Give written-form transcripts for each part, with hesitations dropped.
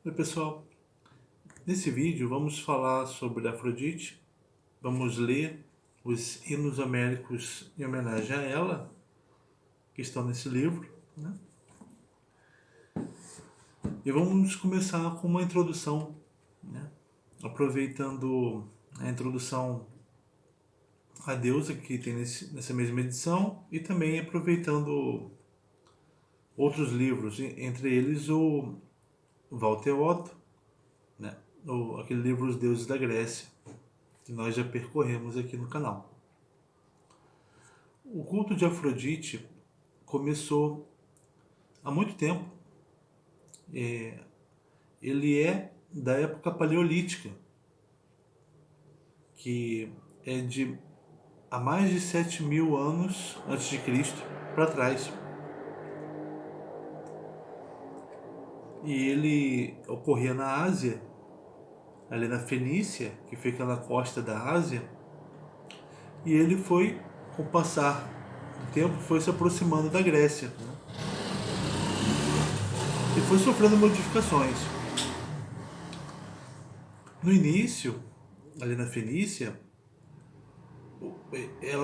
Oi pessoal, nesse vídeo vamos falar sobre Afrodite, vamos ler os hinos homéricos em homenagem a ela, que estão nesse livro, né? E vamos começar com uma introdução, né? Aproveitando a introdução à deusa que tem nessa mesma edição e também aproveitando outros livros, entre eles o Walter Otto, né? Aquele livro Os Deuses da Grécia, que nós já percorremos aqui no canal. O culto de Afrodite começou há muito tempo. Ele é da época paleolítica, que é de há mais de 7.000 anos antes de Cristo para trás. E ele ocorria na Ásia, ali na Fenícia, que fica na costa da Ásia, e ele foi, com o passar do tempo, foi se aproximando da Grécia, né? E foi sofrendo modificações. No início, ali na Fenícia,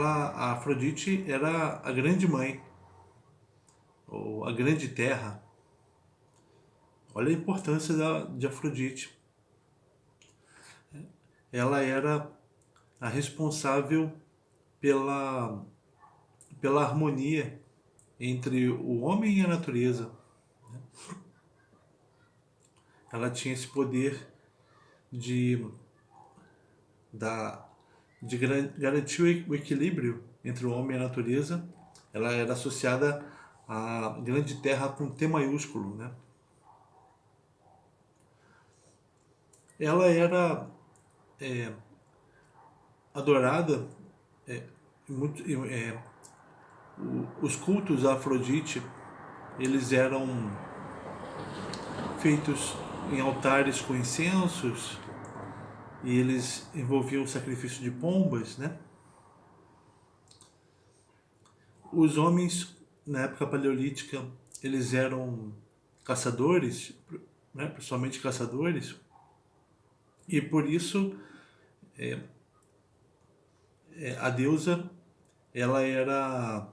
a Afrodite era a grande mãe, ou a grande terra. Olha a importância de Afrodite. Ela era a responsável pela harmonia entre o homem e a natureza. Ela tinha esse poder de, de garantir o equilíbrio entre o homem e a natureza. Ela era associada à grande terra com T maiúsculo, né? Ela era adorada, muito, os cultos a Afrodite, eles eram feitos em altares com incensos, e eles envolviam o sacrifício de pombas, né? Os homens, na época paleolítica, eles eram caçadores, né? Principalmente caçadores, e por isso a deusa, ela era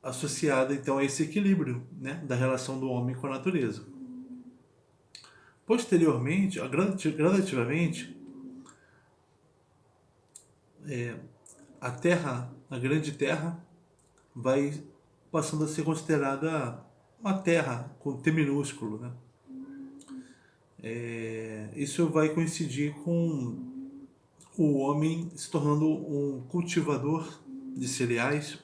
associada então a esse equilíbrio, né, da relação do homem com a natureza. Posteriormente, gradativamente, a Terra, a grande Terra, vai passando a ser considerada uma Terra com T minúsculo, né? Isso vai coincidir com o homem se tornando um cultivador de cereais,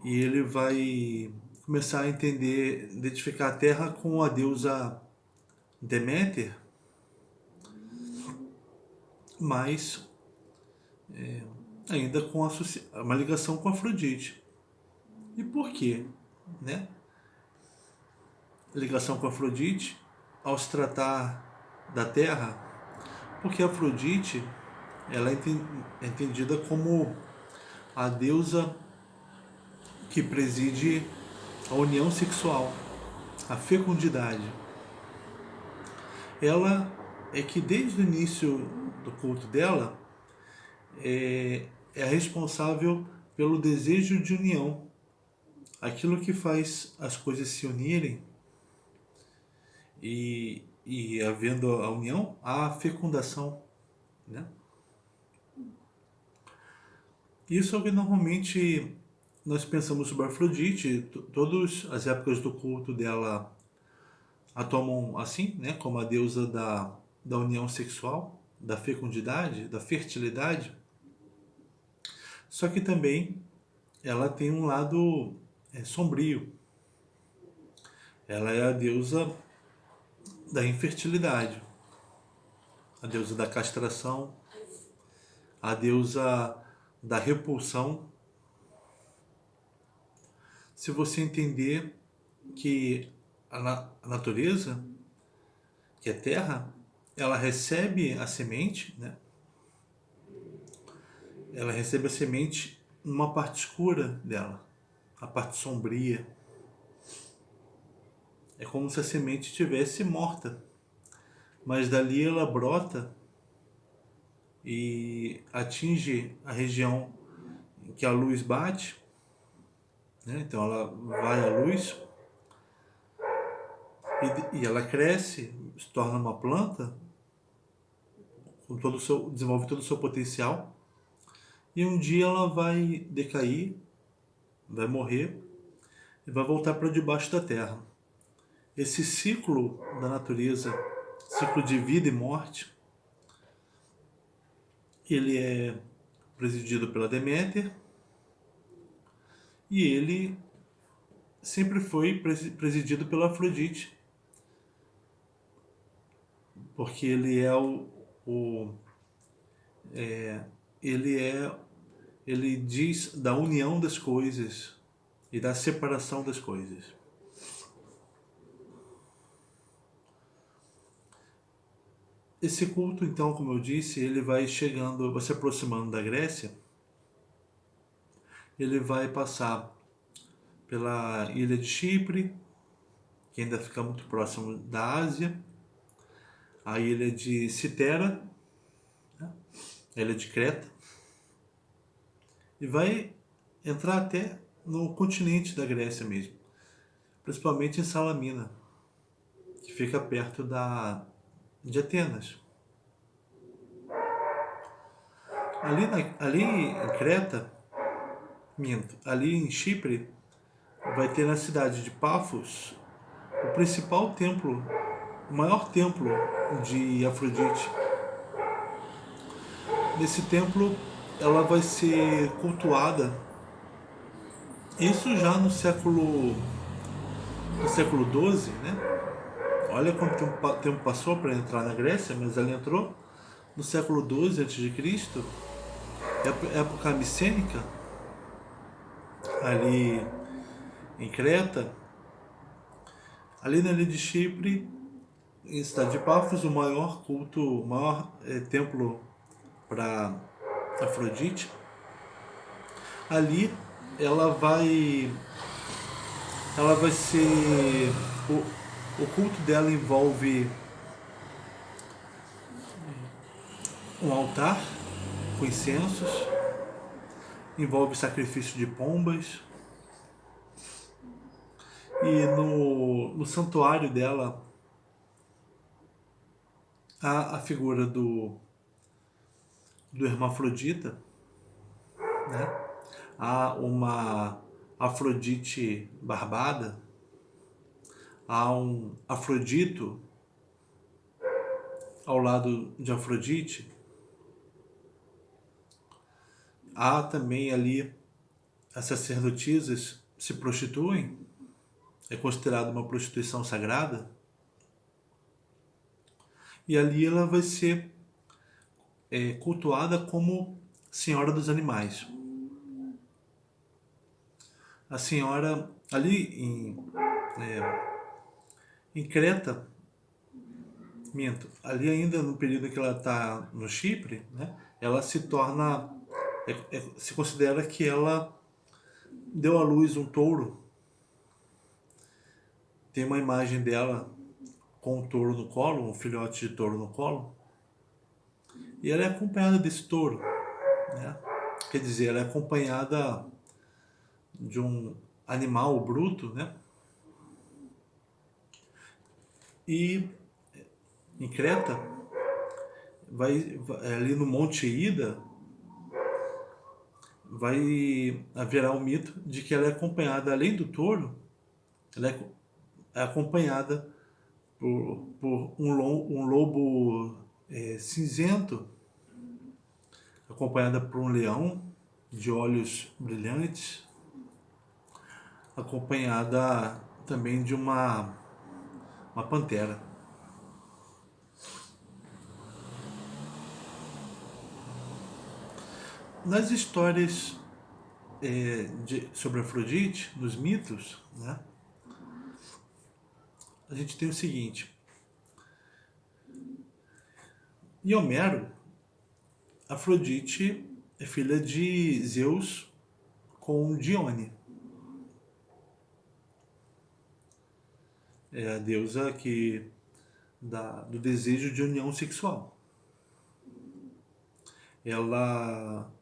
e ele vai começar a entender, identificar a Terra com a deusa Deméter, mas ainda com uma ligação com Afrodite. E por quê? Né? Ligação com Afrodite, ao se tratar da Terra, porque Afrodite, ela é entendida como a deusa que preside a união sexual, a fecundidade. Ela é que desde o início do culto dela é a responsável pelo desejo de união, aquilo que faz as coisas se unirem, e havendo a união, há a fecundação, né? Isso é o que normalmente nós pensamos sobre Afrodite. Todas as épocas do culto dela a tomam assim, né, como a deusa da união sexual, da fecundidade, da fertilidade. Só que também ela tem um lado sombrio. Ela é a deusa da infertilidade, a deusa da castração, a deusa da repulsão. Se você entender que a natureza, que é terra, ela recebe a semente, né? Ela recebe a semente numa parte escura dela, a parte sombria. é como se a semente estivesse morta, mas dali ela brota e atinge a região em que a luz bate, né? Então ela vai à luz e ela cresce, se torna uma planta, com todo o seu, desenvolve todo o seu potencial, e um dia ela vai decair, vai morrer e vai voltar para debaixo da terra. Esse ciclo da natureza, ciclo de vida e morte, ele é presidido pela Deméter e ele sempre foi presidido pela Afrodite, porque ele é ele é ele diz da união das coisas e da separação das coisas. Esse culto, então, como eu disse, ele vai chegando, vai se aproximando da Grécia. Ele vai passar pela ilha de Chipre, que ainda fica muito próximo da Ásia, a ilha de Citera, né? A ilha de Creta, e vai entrar até no continente da Grécia mesmo, principalmente em Salamina, que fica perto de Atenas. Ali em Creta, ali em Chipre, vai ter na cidade de Pafos o principal templo, o maior templo de Afrodite. Nesse templo ela vai ser cultuada, isso já no século XII, né? Olha quanto tempo passou para entrar na Grécia, mas ela entrou no século XII a.C., época micênica, ali em Creta, ali na ilha de Chipre, em cidade de Pafos, o maior culto, o maior templo para Afrodite. Ali ela vai ser o culto dela envolve um altar com incensos, envolve sacrifício de pombas, e no santuário dela há a figura do hermafrodita, né? Há uma Afrodite barbada, há um Afrodito ao lado de Afrodite, há também ali as sacerdotisas se prostituem, é considerada uma prostituição sagrada, e ali ela vai ser cultuada como Senhora dos Animais. A senhora, ali em Creta, ali ainda no período que ela está no Chipre, né, ela se torna, se considera que ela deu à luz um touro. Tem uma imagem dela com um touro no colo, um filhote de touro no colo, e ela é acompanhada desse touro, né? Quer dizer, ela é acompanhada de um animal bruto, né? E em Creta, ali no Monte Ida, vai haverá o mito de que ela é acompanhada, além do touro, ela é acompanhada por um lobo cinzento, acompanhada por um leão de olhos brilhantes, acompanhada também de uma pantera. Nas histórias sobre Afrodite, nos mitos, né, a gente tem o seguinte: em Homero, Afrodite é filha de Zeus com Dione. é a deusa do desejo de união sexual.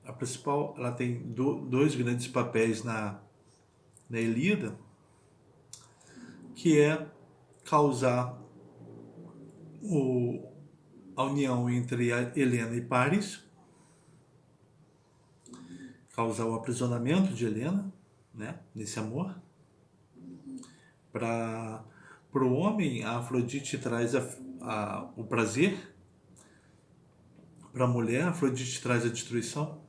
A principal, ela tem dois grandes papéis na Ilíada, que é causar a união entre a Helena e Paris, causar o aprisionamento de Helena, né, nesse amor. Para o homem, a Afrodite traz o prazer. Para a mulher, a Afrodite traz a destruição.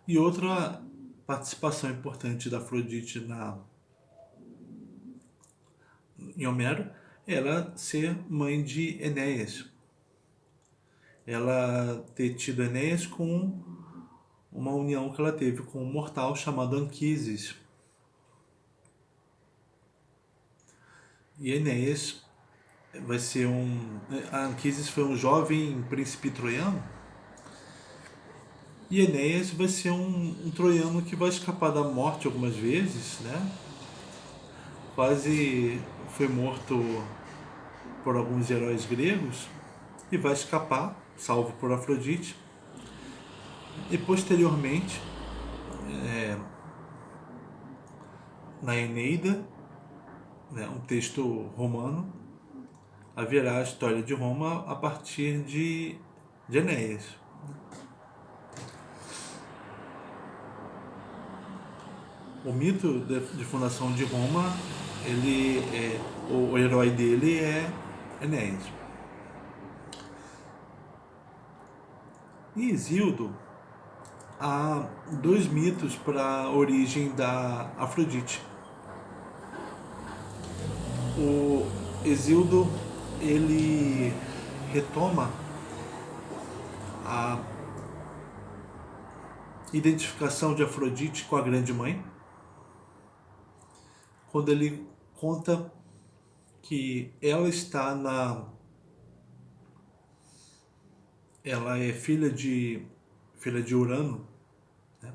E outra participação importante da Afrodite em Homero é ela ser mãe de Enéas. Ela ter tido Enéas com uma união que ela teve com um mortal chamado Anquises. E Enéas vai ser Anquises foi um jovem príncipe troiano. E Enéas vai ser um troiano que vai escapar da morte algumas vezes, né? Quase foi morto por alguns heróis gregos e vai escapar, salvo por Afrodite. E posteriormente, na Eneida, né, um texto romano, haverá a história de Roma a partir de Enéas. O mito de fundação de Roma, o herói dele é Enéas. Em Hesíodo, há dois mitos para a origem da Afrodite. O Hesíodo, ele retoma a identificação de Afrodite com a Grande Mãe, quando ele conta que ela é filha de Urano, né?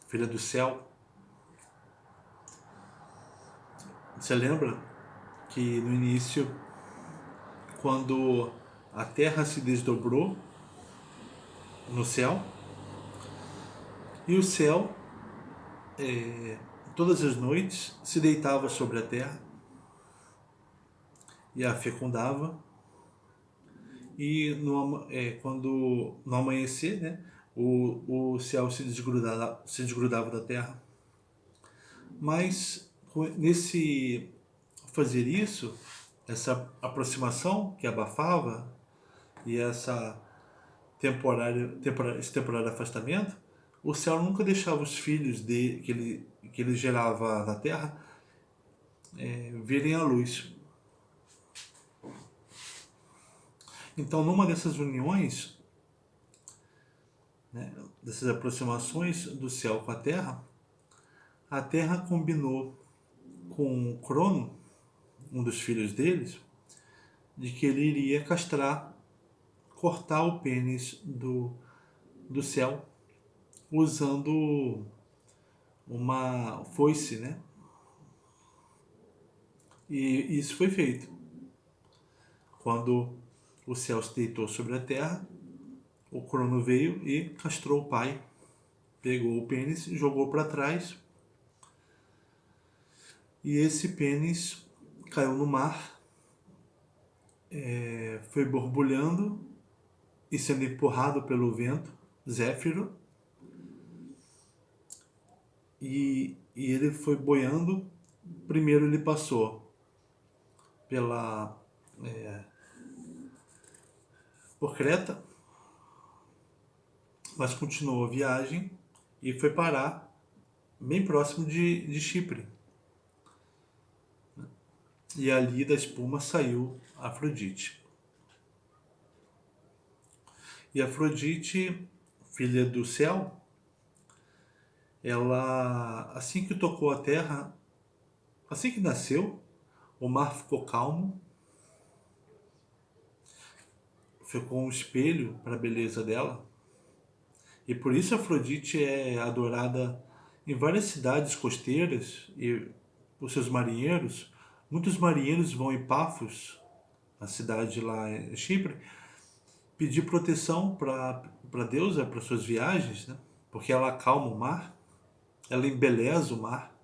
Filha do céu. Você lembra que no início, quando a Terra se desdobrou no céu, e o céu todas as noites se deitava sobre a Terra e a fecundava, e quando no amanhecer, né, o céu se desgrudava da Terra. Mas nesse fazer isso, essa aproximação que abafava e esse temporário afastamento, o céu nunca deixava os filhos que ele gerava na Terra virem à luz. Então, numa dessas uniões, né, dessas aproximações do céu com a Terra combinou com Crono, um dos filhos deles, de que ele iria cortar o pênis do céu, usando uma foice, né? E isso foi feito. Quando o céu se deitou sobre a Terra, o Crono veio e castrou o pai, pegou o pênis, jogou para trás, e esse pênis caiu no mar, foi borbulhando e sendo empurrado pelo vento, Zéfiro, e ele foi boiando. Primeiro ele passou por Creta, mas continuou a viagem e foi parar bem próximo de Chipre. E ali da espuma saiu Afrodite. E Afrodite, filha do céu, ela, assim que tocou a terra, assim que nasceu, o mar ficou calmo, ficou um espelho para a beleza dela. E por isso Afrodite é adorada em várias cidades costeiras e os seus marinheiros, muitos marinheiros vão em Pafos, a cidade lá em Chipre, pedir proteção para a deusa para suas viagens, né? Porque ela acalma o mar, ela embeleza o mar,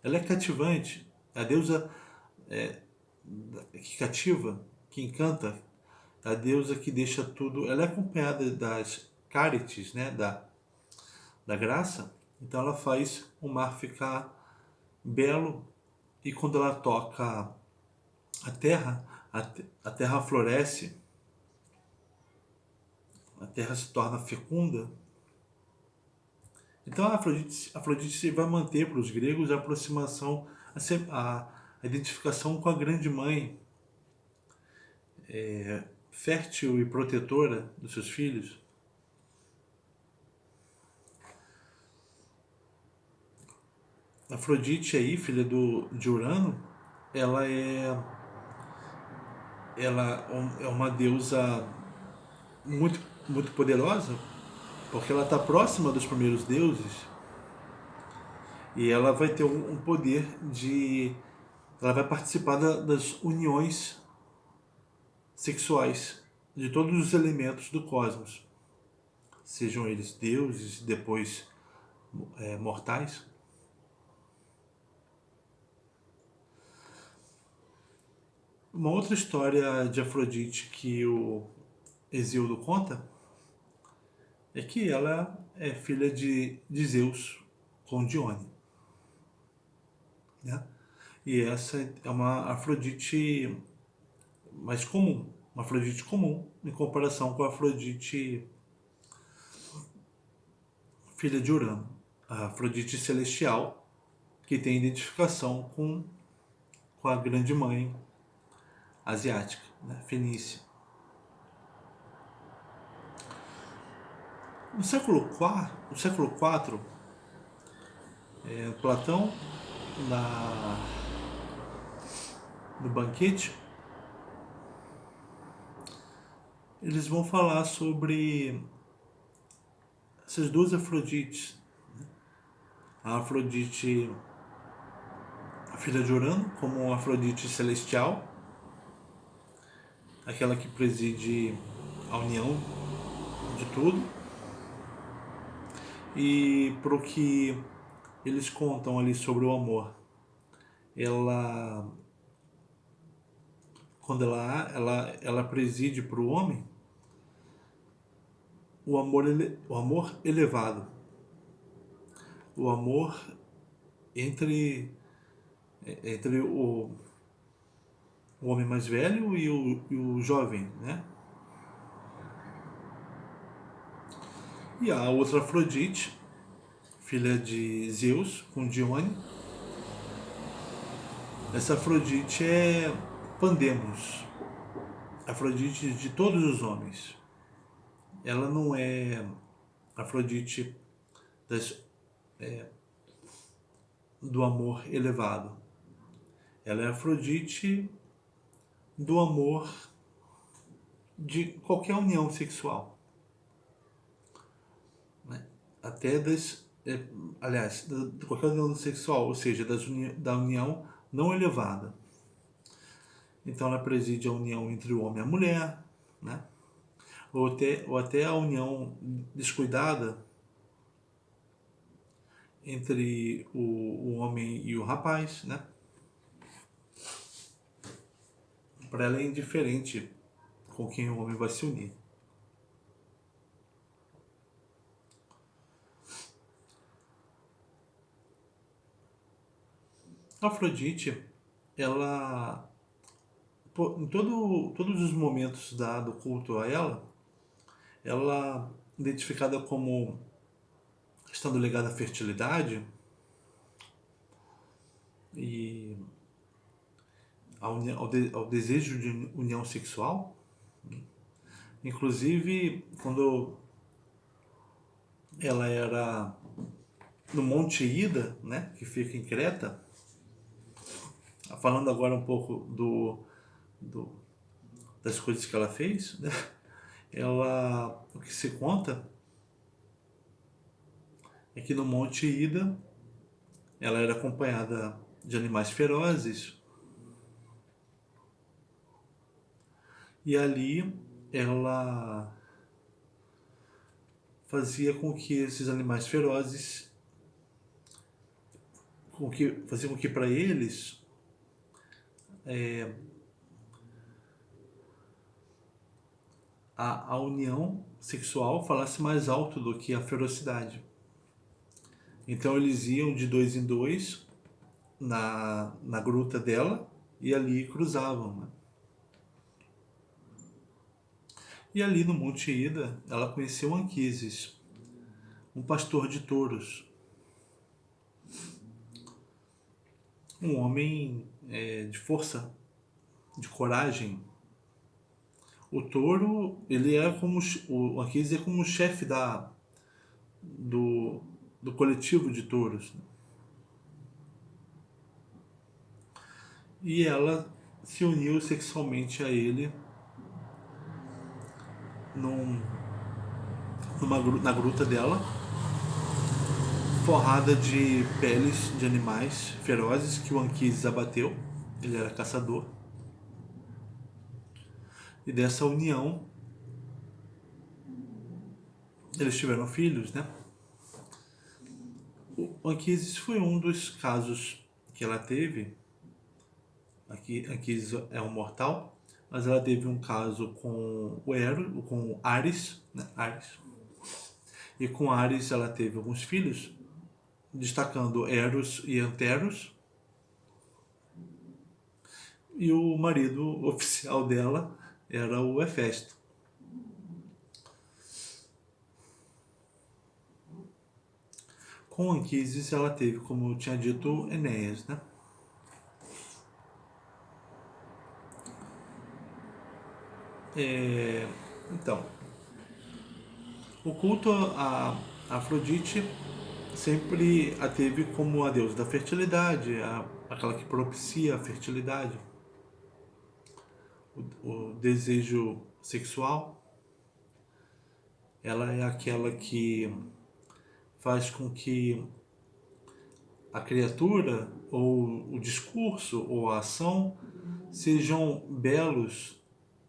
ela é cativante. A deusa que cativa, que encanta, a deusa que deixa tudo. Ela é acompanhada das Cárites, né? Da graça. Então ela faz o mar ficar belo, e quando ela toca a terra, a terra floresce, a terra se torna fecunda. Então Afrodite vai manter para os gregos a aproximação, a identificação com a grande mãe, fértil e protetora dos seus filhos. Afrodite aí, filha de Urano, ela é uma deusa muito, muito poderosa, porque ela está próxima dos primeiros deuses, e ela vai ter um poder de... Ela vai participar das uniões sexuais de todos os elementos do cosmos, sejam eles deuses, depois mortais. Uma outra história de Afrodite que o Hesíodo conta é que ela é filha de Zeus com Dione, né? E essa é uma Afrodite mais comum, uma Afrodite comum em comparação com a Afrodite filha de Urano, a Afrodite celestial, que tem identificação com a grande mãe asiática, né? Fenícia. No século IV, Platão, no banquete, eles vão falar sobre essas duas Afrodites. A Afrodite, a filha de Urano, como a Afrodite celestial, aquela que preside a união de tudo. E pro que eles contam ali sobre o amor, quando ela preside para o homem o amor elevado, o amor entre o homem mais velho e o jovem, né? E a outra Afrodite, filha de Zeus com Dione, essa Afrodite é Pandemos, Afrodite de todos os homens. Ela não é Afrodite do amor elevado. Ela é Afrodite do amor de qualquer união sexual, né? Até de qualquer união sexual, ou seja, da união não elevada. Então ela preside a união entre o homem e a mulher, né? Ou até a união descuidada entre o homem e o rapaz, né? Para ela é indiferente com quem o homem vai se unir. A Afrodite, ela, em todos os momentos do culto a ela identificada como estando ligada à fertilidade e ao desejo de união sexual. Inclusive, quando ela era no Monte Ida, né, que fica em Creta, falando agora um pouco das coisas que ela fez, né? O que se conta é que no Monte Ida ela era acompanhada de animais ferozes, e ali ela fazia com que esses animais ferozes, fazia com que para eles a união sexual falasse mais alto do que a ferocidade. Então eles iam de dois em dois na gruta dela e ali cruzavam, né? E ali no Monte Ida, ela conheceu Anquises, um pastor de touros, um homem de força, de coragem. O touro, ele é como o Anquises é como o chefe do, do coletivo de touros. E ela se uniu sexualmente a ele na gruta dela, forrada de peles de animais ferozes que o Anquises abateu. Ele era caçador. E dessa união eles tiveram filhos, né? O Anquises foi um dos casos que ela teve. Anquises é um mortal, mas ela teve um caso com com Ares, né? Ares. E com Ares ela teve alguns filhos, destacando Eros e Anteros. E o marido oficial dela era o Hefesto. Com Anquises ela teve, como eu tinha dito, Enéas, né? Então, o culto a Afrodite sempre a teve como a deusa da fertilidade, aquela que propicia a fertilidade, o desejo sexual. Ela é aquela que faz com que a criatura, ou o discurso, ou a ação sejam belos,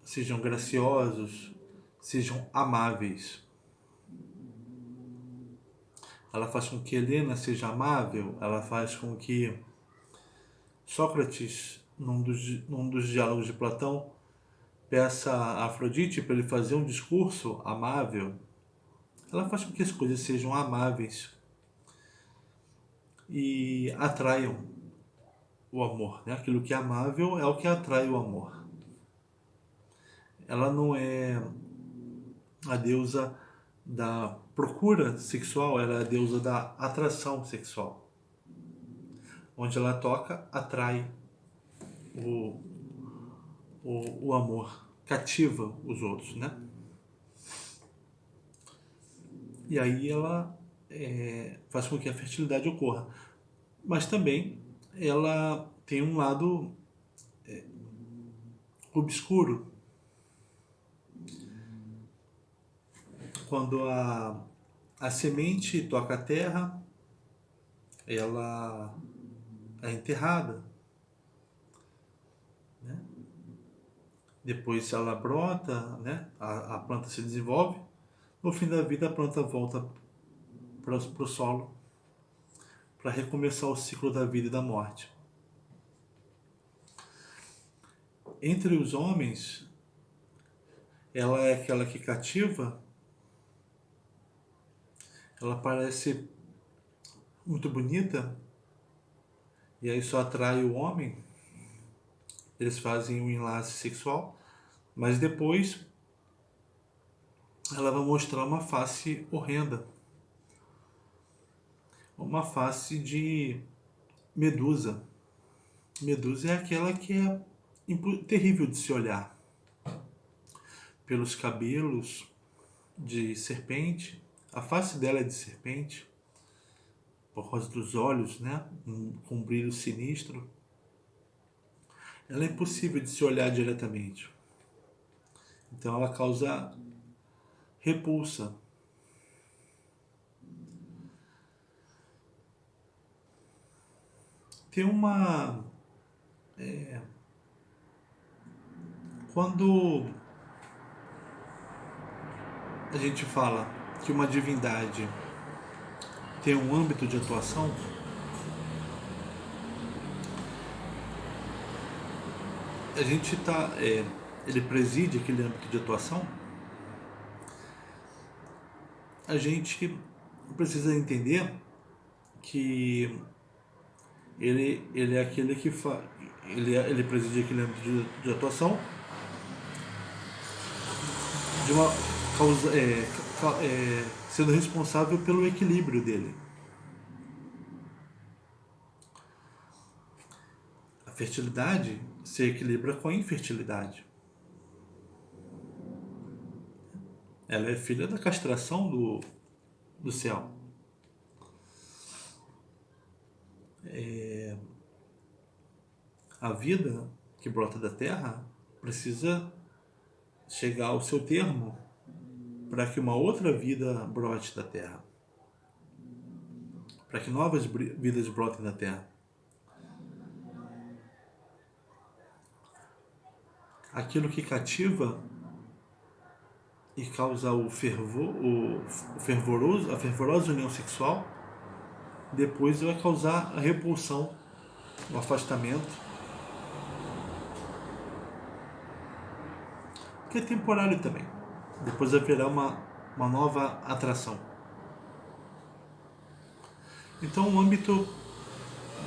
sejam graciosos, sejam amáveis. Ela faz com que Helena seja amável, ela faz com que Sócrates, num dos diálogos de Platão, peça a Afrodite para ele fazer um discurso amável. Ela faz com que as coisas sejam amáveis e atraiam o amor, né? Aquilo que é amável é o que atrai o amor. Ela não é a deusa da procura sexual, ela é a deusa da atração sexual. Onde ela toca, atrai o, o amor, cativa os outros, né? E aí ela faz com que a fertilidade ocorra. Mas também ela tem um lado obscuro. Quando a semente toca a terra, ela é enterrada, né? Depois ela brota, né? A planta se desenvolve. No fim da vida, a planta volta para o solo para recomeçar o ciclo da vida e da morte. Entre os homens, ela é aquela que cativa. Ela parece muito bonita e aí só atrai o homem. Eles fazem um enlace sexual, mas depois ela vai mostrar uma face horrenda, uma face de Medusa. Medusa é aquela que é terrível de se olhar, pelos cabelos de serpente. A face dela é de serpente, por causa dos olhos, né? Com um brilho sinistro. Ela é impossível de se olhar diretamente. Então ela causa repulsa. Tem uma... Quando a gente fala que uma divindade tem um âmbito de atuação, a gente ele preside aquele âmbito de atuação, a gente precisa entender que ele é aquele que ele preside aquele âmbito de atuação de uma causa, sendo responsável pelo equilíbrio dele. A fertilidade se equilibra com a infertilidade. Ela é filha da castração do céu. A vida que brota da terra precisa chegar ao seu termo para que uma outra vida brote da terra, para que novas vidas brotem da terra. Aquilo que cativa e causa o fervor, a fervorosa união sexual, depois vai causar a repulsão, o afastamento, que é temporário também. Depois haverá uma nova atração. Então, o âmbito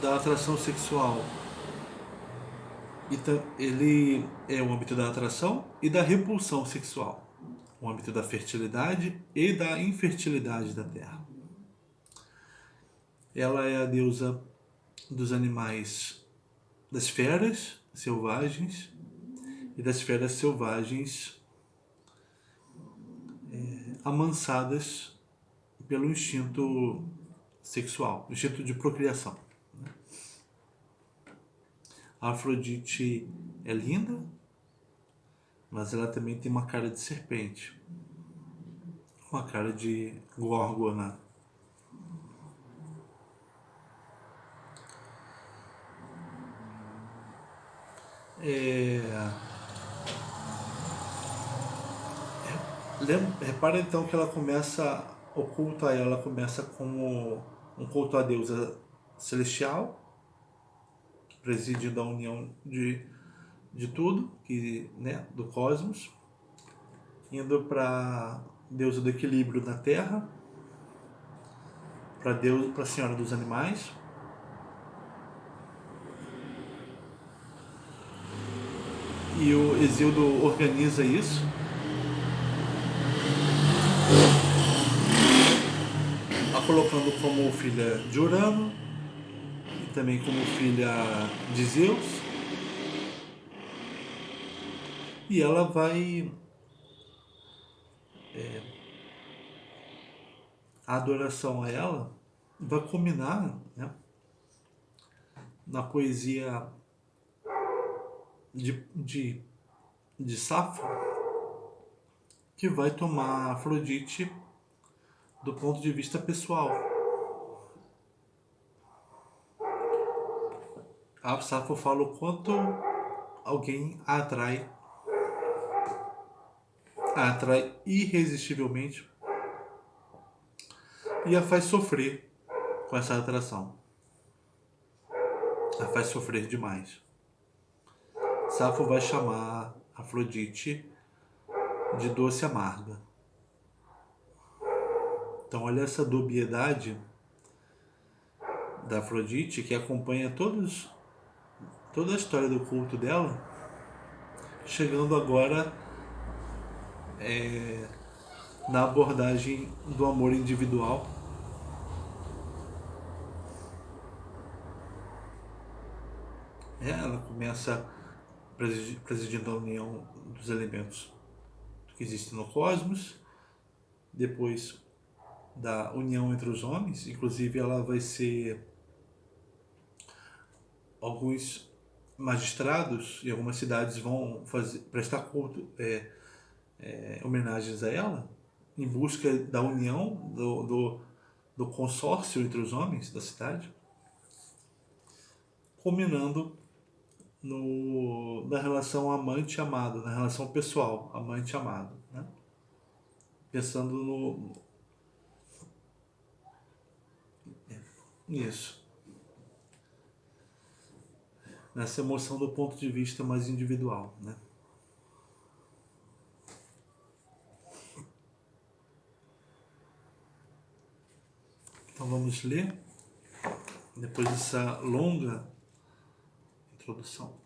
da atração sexual, ele é o âmbito da atração e da repulsão sexual, o âmbito da fertilidade e da infertilidade da terra. Ela é a deusa dos animais, das feras selvagens e das feras selvagens amansadas pelo instinto sexual, instinto de procriação. A Afrodite é linda, mas ela também tem uma cara de serpente, uma cara de górgona. Repara então que ela começa, o culto a ela começa como um culto à deusa celestial, que preside da união de tudo, do cosmos, indo para deusa do equilíbrio na terra, para a senhora dos animais, e o Hesíodo organiza isso, a colocando como filha de Urano e também como filha de Zeus. E ela vai... a adoração a ela vai culminar, na poesia de Safo, que vai tomar Afrodite do ponto de vista pessoal. A Safo fala o quanto alguém a atrai irresistivelmente e a faz sofrer com essa atração. A faz sofrer demais. Safo vai chamar Afrodite de doce amarga. Então olha essa dubiedade da Afrodite, que acompanha toda a história do culto dela, chegando agora na abordagem do amor individual. Ela começa presidindo a união dos elementos que existem no cosmos, depois da união entre os homens. Inclusive ela vai ser... Alguns magistrados em algumas cidades vão prestar culto, homenagens a ela, em busca da união, do consórcio entre os homens da cidade. culminando na relação amante-amado, na relação pessoal, amante-amado, né? Pensando nisso, nessa emoção do ponto de vista mais individual, né? Então vamos ler, depois dessa longa introdução.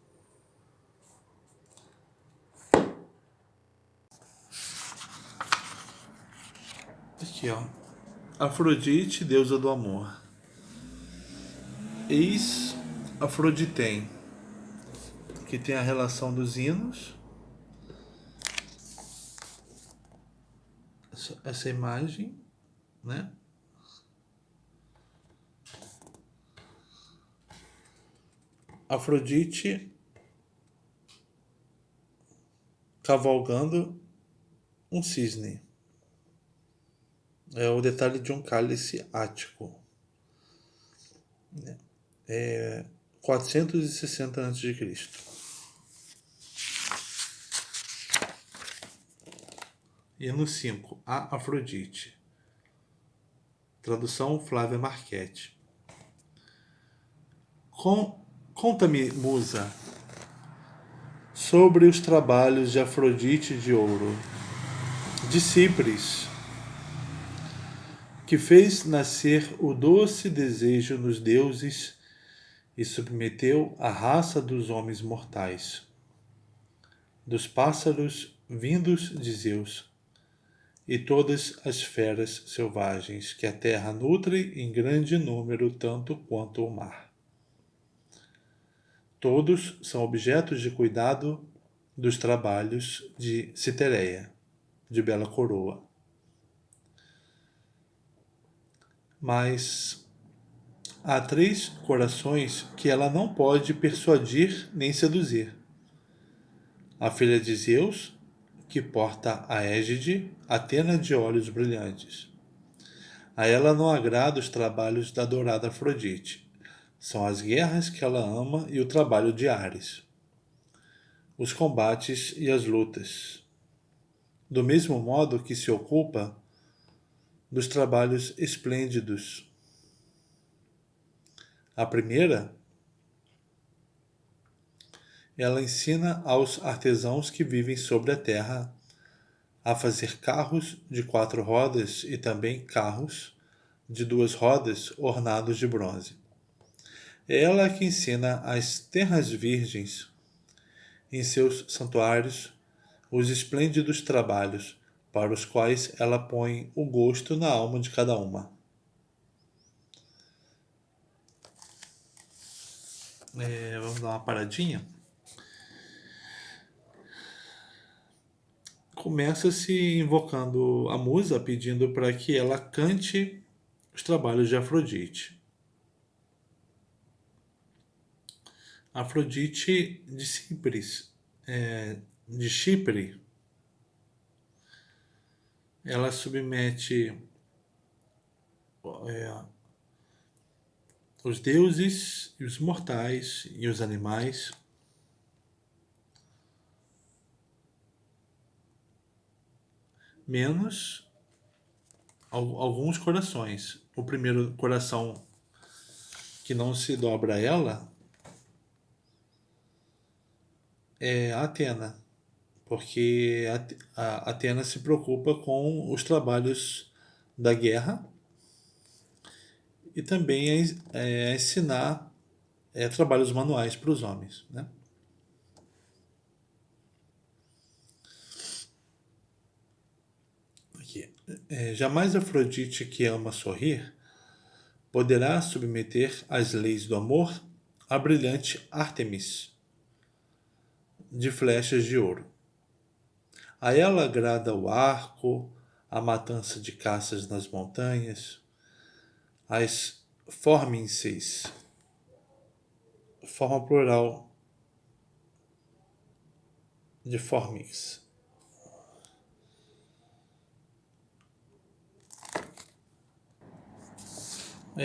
Aqui, ó. Afrodite, deusa do amor. Eis Afroditém, que tem a relação dos hinos. Essa imagem, né? Afrodite cavalgando um cisne. É o detalhe de um cálice ático. É 460 a.C. Hino 5. A Afrodite. Tradução Flávia Marchetti. Conta-me, musa, sobre os trabalhos de Afrodite de ouro, de Cipres, que fez nascer o doce desejo nos deuses e submeteu a raça dos homens mortais, dos pássaros vindos de Zeus, e todas as feras selvagens que a terra nutre em grande número tanto quanto o mar. Todos são objetos de cuidado dos trabalhos de Citereia, de Bela Coroa. Mas há 3 corações que ela não pode persuadir nem seduzir. A filha de Zeus, que porta a égide, Atena de olhos brilhantes. A ela não agrada os trabalhos da dourada Afrodite. São as guerras que ela ama e o trabalho de Ares, os combates e as lutas. Do mesmo modo que se ocupa dos trabalhos esplêndidos. A primeira, ela ensina aos artesãos que vivem sobre a terra a fazer carros de 4 rodas e também carros de 2 rodas ornados de bronze. É ela que ensina às terras virgens, em seus santuários, os esplêndidos trabalhos para os quais ela põe o gosto na alma de cada uma. Vamos dar uma paradinha. Começa-se invocando a musa, pedindo para que ela cante os trabalhos de Afrodite. Afrodite de Cipres, de Chipre, ela submete os deuses e os mortais e os animais menos alguns corações. O primeiro coração que não se dobra a ela é a Atena, porque a Atena se preocupa com os trabalhos da guerra e também ensinar trabalhos manuais para os homens, né? Aqui. Jamais Afrodite, que ama sorrir, poderá submeter às leis do amor a brilhante Ártemis de flechas de ouro. A ela agrada o arco, a matança de caças nas montanhas, as fórminces, forma plural de fórmix.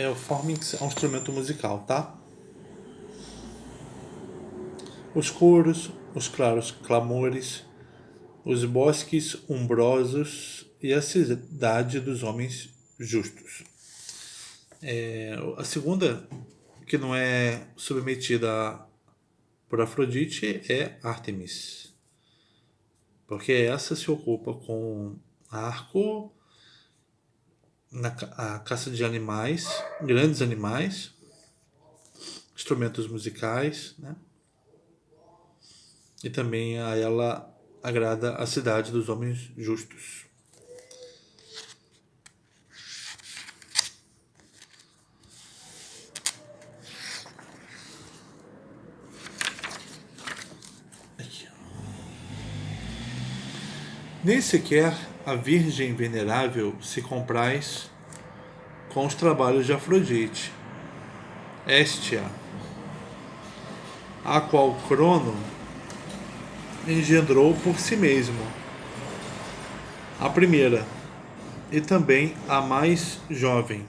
O fórmix é um instrumento musical, tá? os coros, os claros clamores, os bosques umbrosos e a cidade dos homens justos. A segunda, que não é submetida por Afrodite, é Ártemis, porque essa se ocupa com arco, a caça de animais, grandes animais, instrumentos musicais, né? E também a ela agrada a cidade dos homens justos. Aqui. Nem sequer a Virgem Venerável se compraz com os trabalhos de Afrodite, Hestia, a qual Crono engendrou por si mesmo, a primeira e também a mais jovem,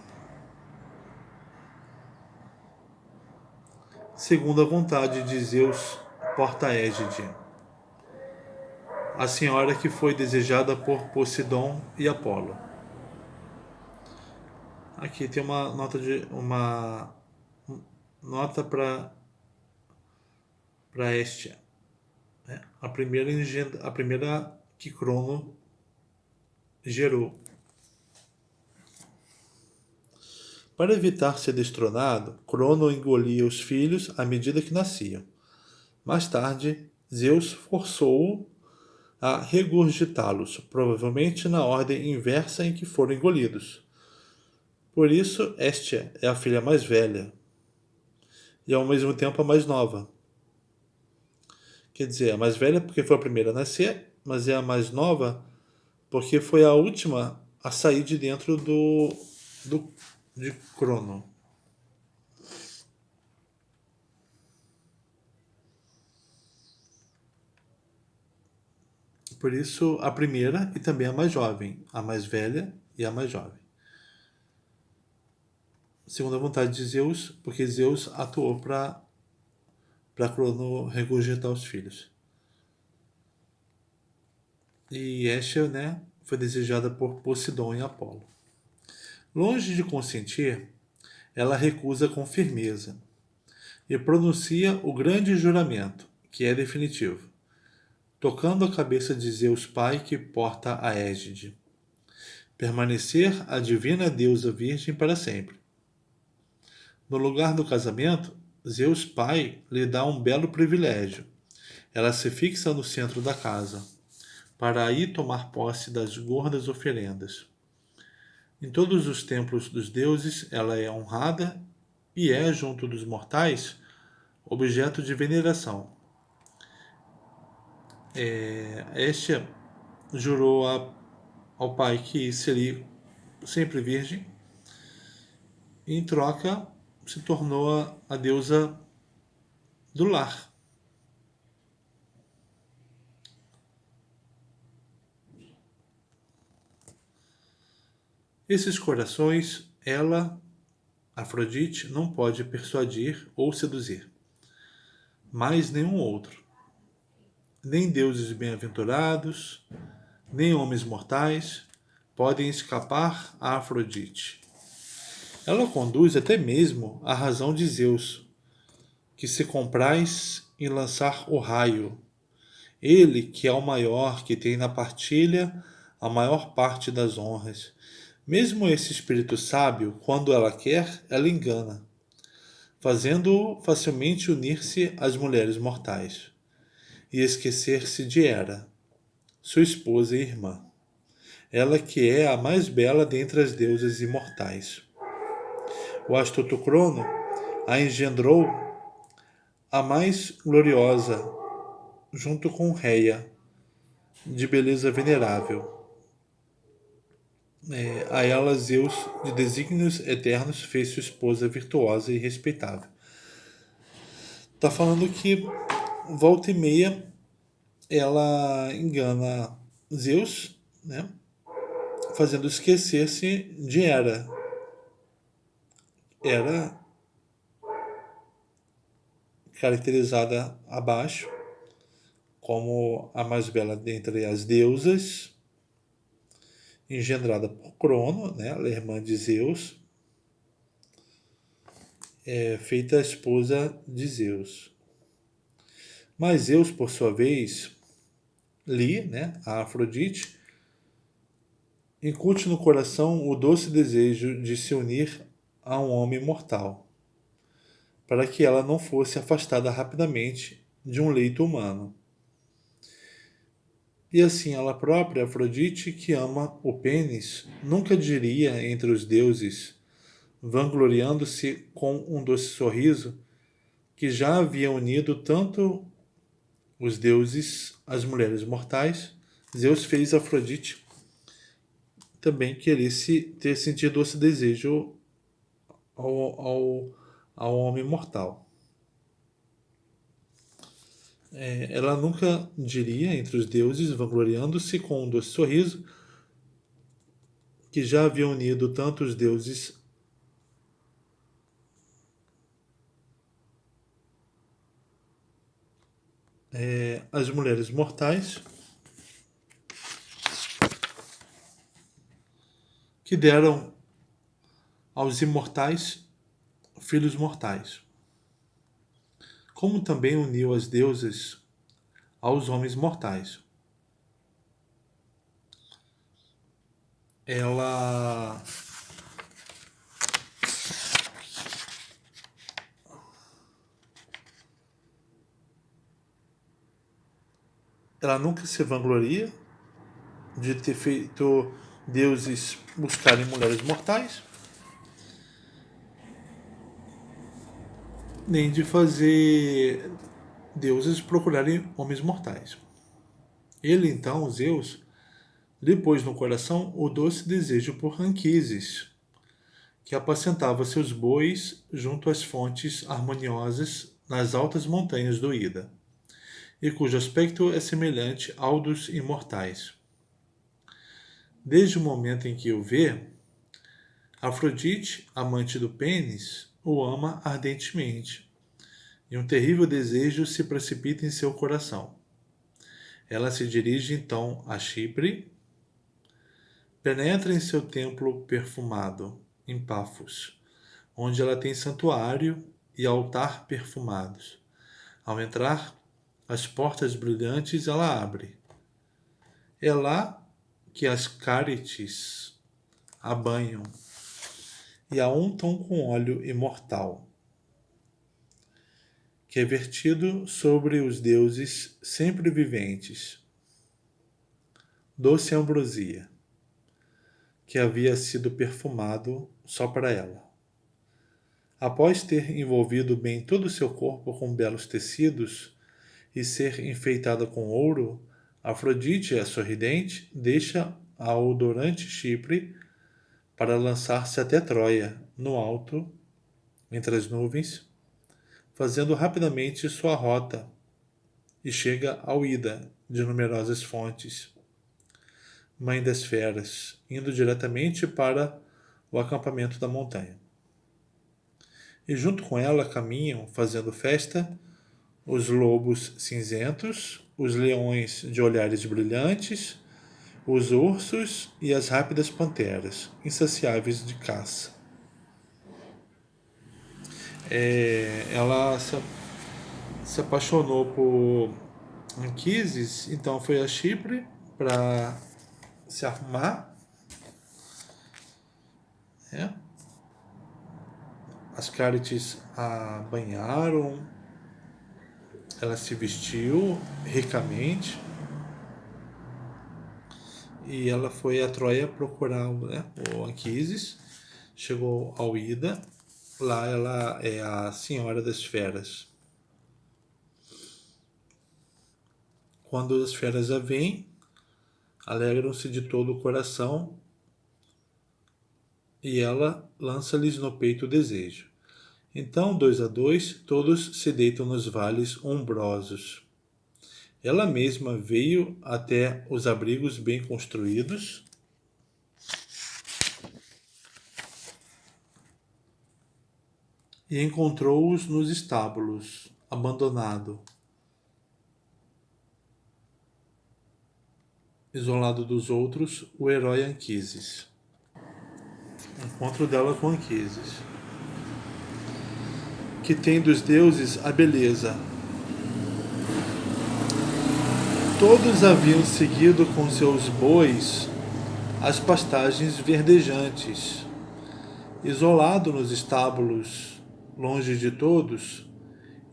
segundo a vontade de Zeus Portaégide, a senhora que foi desejada por Poseidon e Apolo. Aqui tem uma nota para Hestia, né? A primeira que Crono gerou. Para evitar ser destronado, Crono engolia os filhos à medida que nasciam. Mais tarde, Zeus forçou-o a regurgitá-los, provavelmente na ordem inversa em que foram engolidos. Por isso, Hestia é a filha mais velha e ao mesmo tempo a mais nova. Quer dizer, a mais velha porque foi a primeira a nascer, mas é a mais nova porque foi a última a sair de dentro de Crono. Por isso, a primeira e também a mais jovem, a mais velha e a mais jovem. Segundo a vontade de Zeus, porque Zeus atuou para Crono regurgitar os filhos. E Hestia, né, foi desejada por Poseidon e Apolo. Longe de consentir, ela recusa com firmeza e pronuncia o grande juramento, que é definitivo, tocando a cabeça de Zeus Pai que porta a égide. Permanecer a divina deusa virgem para sempre. No lugar do casamento, Zeus Pai lhe dá um belo privilégio. Ela se fixa no centro da casa, para aí tomar posse das gordas oferendas. Em todos os templos dos deuses, ela é honrada e é, junto dos mortais, objeto de veneração. Hestia jurou ao pai que seria sempre virgem, e em troca se tornou a deusa do lar. Esses corações, ela, Afrodite, não pode persuadir ou seduzir, mais nenhum outro. Nem deuses bem-aventurados, nem homens mortais podem escapar a Afrodite. Ela conduz até mesmo a razão de Zeus, que se compraz em lançar o raio. Ele, que é o maior, que tem na partilha a maior parte das honras. Mesmo esse espírito sábio, quando ela quer, ela engana, fazendo-o facilmente unir-se às mulheres mortais e esquecer-se de Hera, sua esposa e irmã. Ela que é a mais bela dentre as deusas imortais. O astuto Crono a engendrou a mais gloriosa, junto com Reia, de beleza venerável. A ela Zeus, de desígnios eternos, fez sua esposa virtuosa e respeitável. Está falando que volta e meia ela engana Zeus, né, fazendo esquecer-se de Hera. Hera caracterizada abaixo como a mais bela dentre as deusas, engendrada por Crono, né, a irmã de Zeus, feita a esposa de Zeus. Mas Zeus, por sua vez, né, a Afrodite, incute no coração o doce desejo de se unir a um homem mortal, para que ela não fosse afastada rapidamente de um leito humano. E assim ela própria, Afrodite, que ama o pênis, nunca diria entre os deuses, vangloriando-se com um doce sorriso, que já havia unido tanto os deuses às mulheres mortais. Zeus fez Afrodite também querer ter sentido esse desejo ao homem mortal. Ela nunca diria entre os deuses, vangloriando-se com um doce sorriso, que já havia unido tanto os deuses às mulheres mortais, que deram aos imortais filhos mortais. Como também uniu as deusas aos homens mortais. Ela nunca se vangloria de ter feito deuses buscarem mulheres mortais, nem de fazer deuses procurarem homens mortais. Ele, então, Zeus, lhe pôs no coração o doce desejo por Anquises, que apacentava seus bois junto às fontes harmoniosas nas altas montanhas do Ida, e cujo aspecto é semelhante ao dos imortais. Desde o momento em que o vê, Afrodite, amante do pênis, o ama ardentemente, e um terrível desejo se precipita em seu coração. Ela se dirige então a Chipre, penetra em seu templo perfumado, em Pafos, onde ela tem santuário e altar perfumados. Ao entrar, as portas brilhantes ela abre. É lá que as Cárites a banham e a untam com óleo imortal, que é vertido sobre os deuses sempre viventes. Doce ambrosia, que havia sido perfumado só para ela. Após ter envolvido bem todo o seu corpo com belos tecidos e ser enfeitada com ouro, Afrodite, a sorridente, deixa a odorante Chipre para lançar-se até Troia, no alto, entre as nuvens, fazendo rapidamente sua rota, e chega ao Ida, de numerosas fontes, mãe das feras, indo diretamente para o acampamento da montanha. E junto com ela caminham, fazendo festa, os lobos cinzentos, os leões de olhares brilhantes, os ursos e as rápidas panteras, insaciáveis de caça. Ela se apaixonou por Anquises, então foi a Chipre para se arrumar. As Cárites a banharam, ela se vestiu ricamente e ela foi a Troia procurar o Anquises. Chegou ao Ida, lá ela é a Senhora das Feras. Quando as feras a veem, alegram-se de todo o coração e ela lança-lhes no peito o desejo. Então, 2 a 2, todos se deitam nos vales umbrosos. Ela mesma veio até os abrigos bem construídos e encontrou-os nos estábulos, abandonado, isolado dos outros, o herói Anquises. Encontro dela com Anquises, que tem dos deuses a beleza. Todos haviam seguido com seus bois as pastagens verdejantes. Isolado nos estábulos, longe de todos,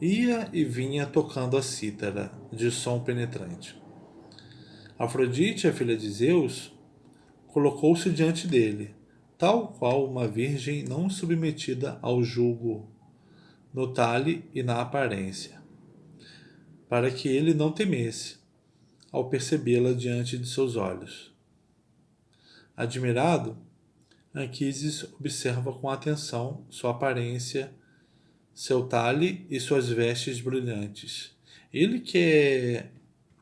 ia e vinha tocando a cítara, de som penetrante. Afrodite, a filha de Zeus, colocou-se diante dele, tal qual uma virgem não submetida ao julgo, no talhe e na aparência, para que ele não temesse, ao percebê-la diante de seus olhos. Admirado, Anquises observa com atenção sua aparência, seu talhe e suas vestes brilhantes. Ele que é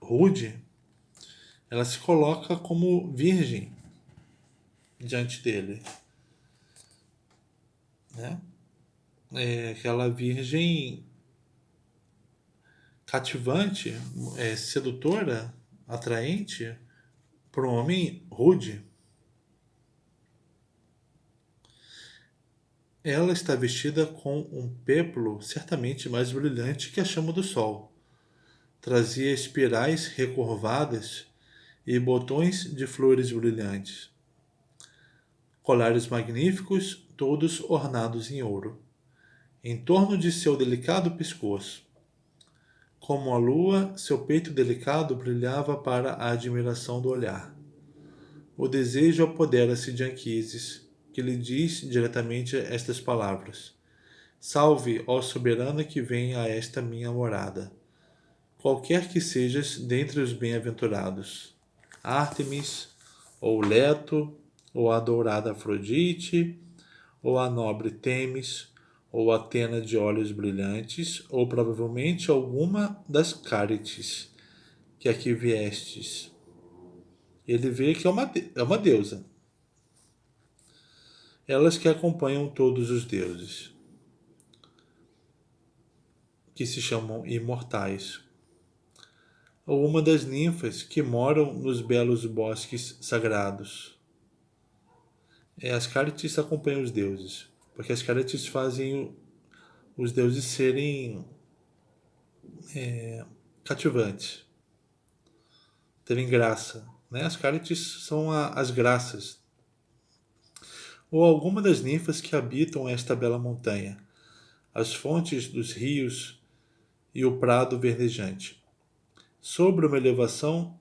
rude, ela se coloca como virgem diante dele, né? É aquela virgem cativante, sedutora, atraente para um homem rude. Ela está vestida com um péplo certamente mais brilhante que a chama do sol. Trazia espirais recurvadas e botões de flores brilhantes. Colares magníficos, todos ornados em ouro, em torno de seu delicado pescoço. Como a lua, seu peito delicado brilhava para a admiração do olhar. O desejo apodera-se de Anquises, que lhe diz diretamente estas palavras: Salve, ó soberana que vem a esta minha morada, qualquer que sejas dentre os bem-aventurados, Ártemis, ou Leto, ou a dourada Afrodite, ou a nobre Temis, ou Atena de olhos brilhantes, ou provavelmente alguma das Cárites que aqui viestes. Ele vê que é uma deusa. Elas que acompanham todos os deuses, que se chamam imortais. Ou uma das ninfas que moram nos belos bosques sagrados. As Cárites acompanham os deuses, porque as Cárites fazem os deuses serem cativantes, terem graça. Né? As Cárites são as graças. Ou alguma das ninfas que habitam esta bela montanha, as fontes dos rios e o prado verdejante. Sobre uma elevação,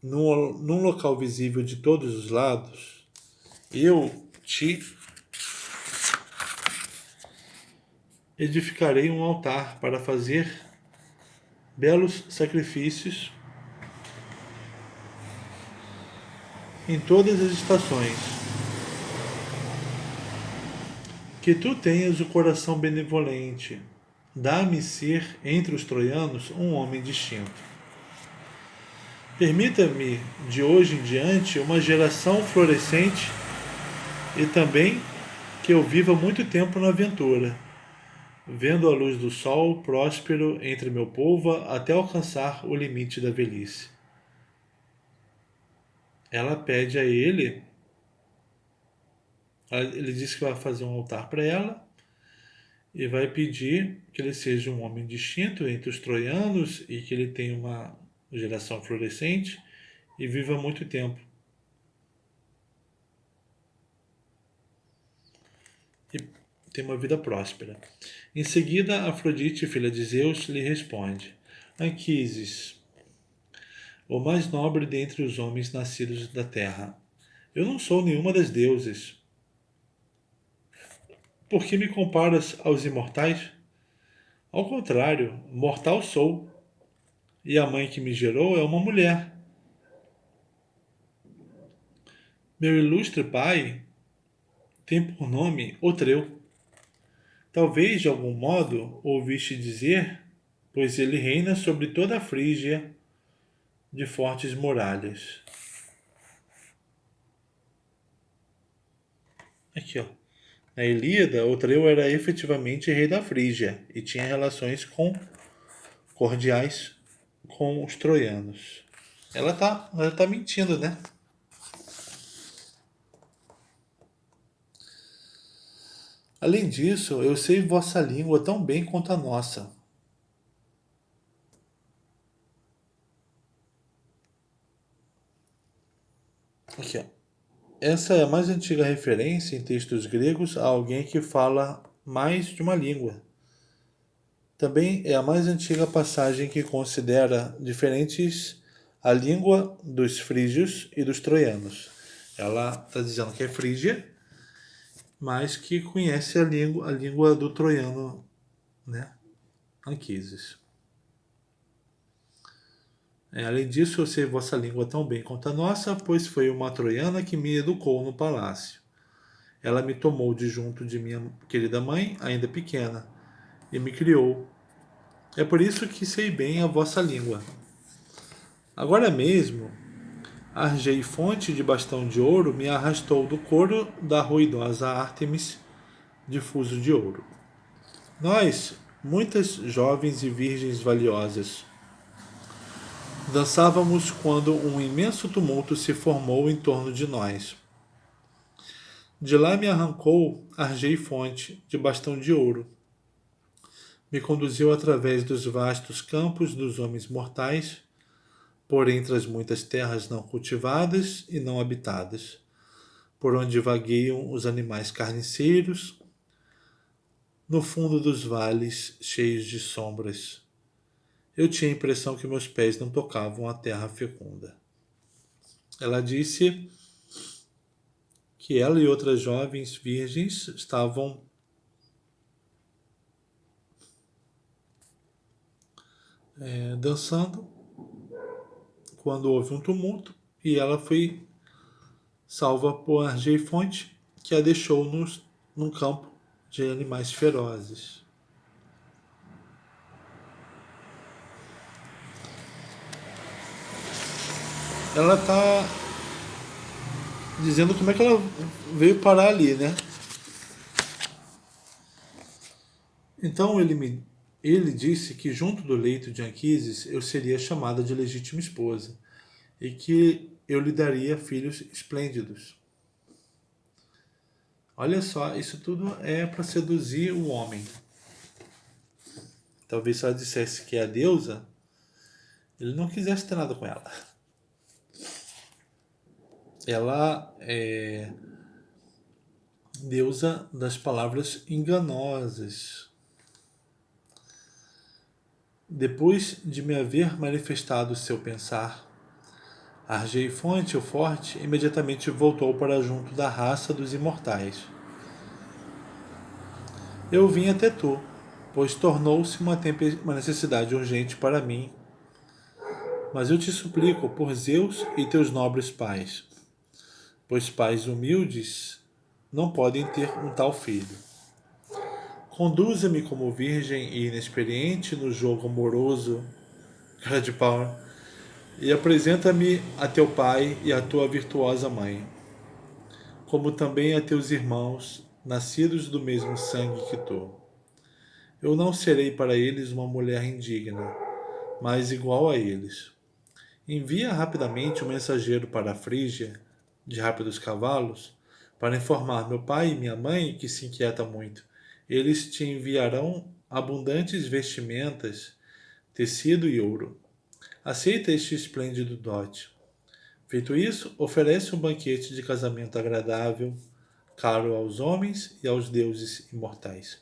num local visível de todos os lados, eu te edificarei um altar para fazer belos sacrifícios em todas as estações. Que tu tenhas o coração benevolente. Dá-me ser entre os troianos um homem distinto. Permita-me, de hoje em diante, uma geração florescente e também que eu viva muito tempo na aventura, vendo a luz do sol próspero entre meu povo até alcançar o limite da velhice. Ela pede a ele diz que vai fazer um altar para ela e vai pedir que ele seja um homem distinto entre os troianos e que ele tenha uma geração florescente e viva muito tempo. E tenha uma vida próspera. Em seguida, Afrodite, filha de Zeus, lhe responde: Anquises, o mais nobre dentre os homens nascidos da terra, eu não sou nenhuma das deusas. Por que me comparas aos imortais? Ao contrário, mortal sou, e a mãe que me gerou é uma mulher. Meu ilustre pai tem por nome Otreu. Talvez de algum modo ouviste dizer, pois ele reina sobre toda a Frígia de fortes muralhas. Aqui, ó. Na Ilíada, Otreu era efetivamente rei da Frígia e tinha relações com cordiais com os troianos. Ela tá mentindo, né? Além disso, eu sei vossa língua tão bem quanto a nossa. Aqui, ó. Essa é a mais antiga referência em textos gregos a alguém que fala mais de uma língua. Também é a mais antiga passagem que considera diferentes a língua dos frígios e dos troianos. Ela está dizendo que é frígia, mas que conhece a língua do troiano, né? Anquises. Além disso, eu sei vossa língua tão bem quanto a nossa, pois foi uma troiana que me educou no palácio. Ela me tomou de junto de minha querida mãe, ainda pequena, e me criou. É por isso que sei bem a vossa língua. Agora mesmo, Argei Fonte de Bastão de Ouro me arrastou do coro da ruidosa Ártemis de fuso de ouro. Nós, muitas jovens e virgens valiosas, dançávamos quando um imenso tumulto se formou em torno de nós. De lá me arrancou Argei Fonte de Bastão de Ouro. Me conduziu através dos vastos campos dos homens mortais, por entre as muitas terras não cultivadas e não habitadas, por onde vagueiam os animais carniceiros, no fundo dos vales cheios de sombras. Eu tinha a impressão que meus pés não tocavam a terra fecunda. Ela disse que ela e outras jovens virgens estavam dançando quando houve um tumulto e ela foi salva por Argei Fonte, que a deixou num campo de animais ferozes. Ela está dizendo como é que ela veio parar ali, né? Então ele disse que junto do leito de Anquises eu seria chamada de legítima esposa e que eu lhe daria filhos esplêndidos. Olha só, isso tudo é para seduzir o homem. Talvez se ela dissesse que é a deusa, ele não quisesse ter nada com ela. Ela é deusa das palavras enganosas. Depois de me haver manifestado seu pensar, Argei Fonte, o Forte, imediatamente voltou para junto da raça dos imortais. Eu vim até tu, pois tornou-se uma necessidade urgente para mim. Mas eu te suplico por Zeus e teus nobres pais, pois pais humildes não podem ter um tal filho. Conduza-me como virgem e inexperiente no jogo amoroso, cara de pau, e apresenta-me a teu pai e a tua virtuosa mãe, como também a teus irmãos, nascidos do mesmo sangue que tu. Eu não serei para eles uma mulher indigna, mas igual a eles. Envia rapidamente um mensageiro para a Frígia, de rápidos cavalos, para informar meu pai e minha mãe, que se inquieta muito. Eles te enviarão abundantes vestimentas, tecido e ouro. Aceita este esplêndido dote. Feito isso, oferece um banquete de casamento agradável, caro aos homens e aos deuses imortais.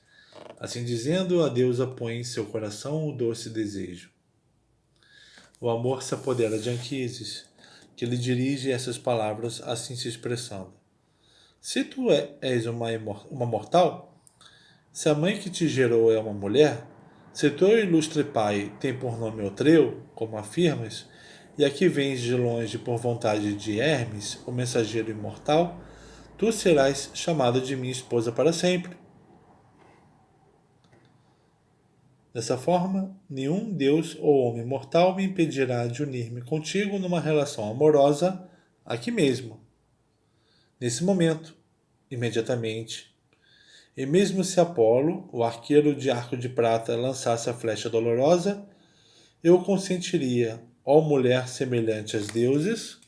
Assim dizendo, a deusa põe em seu coração o doce desejo. O amor se apodera de Anquises, que lhe dirige essas palavras assim se expressando. Se tu és uma mortal, se a mãe que te gerou é uma mulher, se teu ilustre pai tem por nome Otreu, como afirmas, e aqui vens de longe por vontade de Hermes, o mensageiro imortal, tu serás chamada de minha esposa para sempre. Dessa forma, nenhum deus ou homem mortal me impedirá de unir-me contigo numa relação amorosa aqui mesmo, nesse momento, imediatamente. E mesmo se Apolo, o arqueiro de arco de prata, lançasse a flecha dolorosa, eu consentiria, ó mulher semelhante aos deuses,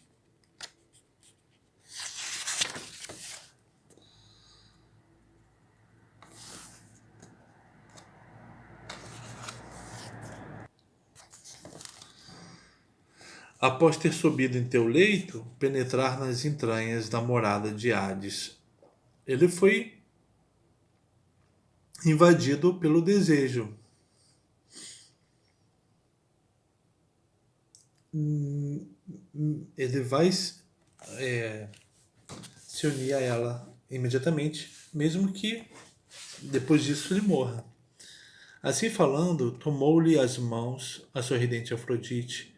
após ter subido em teu leito, penetrar nas entranhas da morada de Hades. Ele foi invadido pelo desejo. Ele vai se unir a ela imediatamente, mesmo que depois disso ele morra. Assim falando, tomou-lhe as mãos a sorridente Afrodite,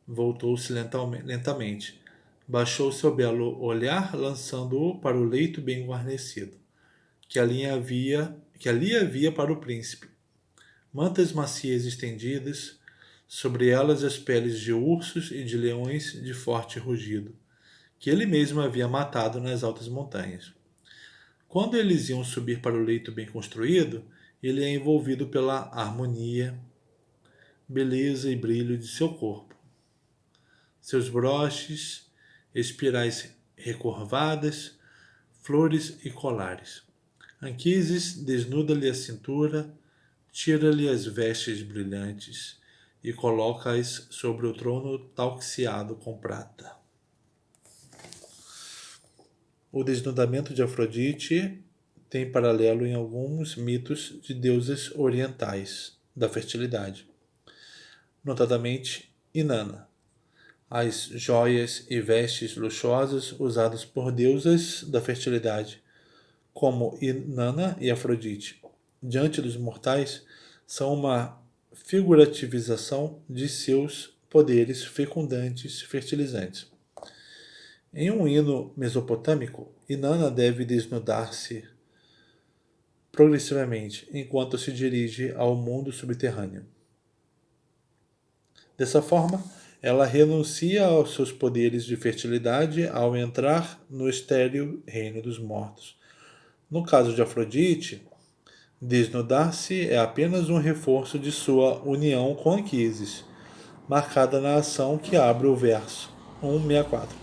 voltou-se lentamente, baixou seu belo olhar, lançando-o para o leito bem guarnecido, que ali havia para o príncipe. Mantas macias estendidas, sobre elas as peles de ursos e de leões de forte rugido, que ele mesmo havia matado nas altas montanhas. Quando eles iam subir para o leito bem construído, ele é envolvido pela harmonia, beleza e brilho de seu corpo. Seus broches, espirais recurvadas, flores e colares. Anquises desnuda-lhe a cintura, tira-lhe as vestes brilhantes e coloca-as sobre o trono talxiado com prata. O desnudamento de Afrodite tem paralelo em alguns mitos de deuses orientais da fertilidade, notadamente Inanna. As joias e vestes luxuosas usadas por deusas da fertilidade, como Inanna e Afrodite, diante dos mortais, são uma figurativização de seus poderes fecundantes fertilizantes. Em um hino mesopotâmico, Inanna deve desnudar-se progressivamente enquanto se dirige ao mundo subterrâneo. Dessa forma, ela renuncia aos seus poderes de fertilidade ao entrar no estéril reino dos mortos. No caso de Afrodite, desnudar-se é apenas um reforço de sua união com Anquises, marcada na ação que abre o verso 164.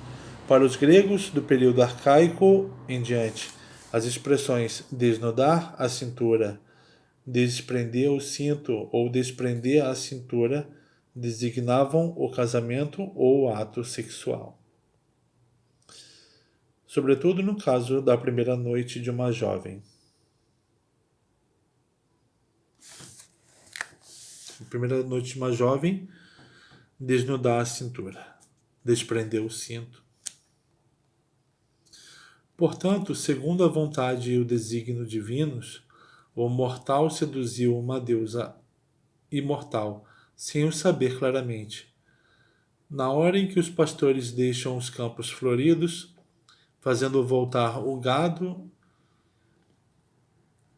Para os gregos do período arcaico em diante, as expressões desnudar a cintura, desprender o cinto ou desprender a cintura designavam o casamento ou o ato sexual. Sobretudo no caso da primeira noite de uma jovem. Primeira noite de uma jovem, desnudar a cintura, desprender o cinto. Portanto, segundo a vontade e o desígnio divinos, o mortal seduziu uma deusa imortal, sem o saber claramente. Na hora em que os pastores deixam os campos floridos, fazendo voltar o gado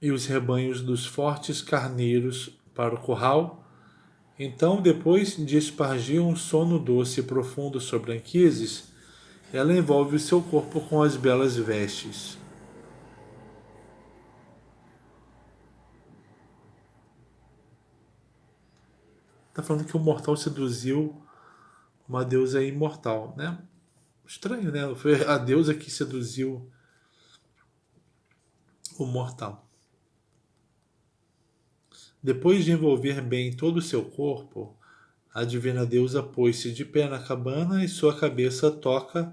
e os rebanhos dos fortes carneiros para o curral, então, depois de espargir um sono doce e profundo sobre Anquises, ela envolve o seu corpo com as belas vestes. Está falando que o mortal seduziu uma deusa imortal, né? Estranho, né? Foi a deusa que seduziu o mortal. Depois de envolver bem todo o seu corpo, a divina deusa pôs-se de pé na cabana e sua cabeça toca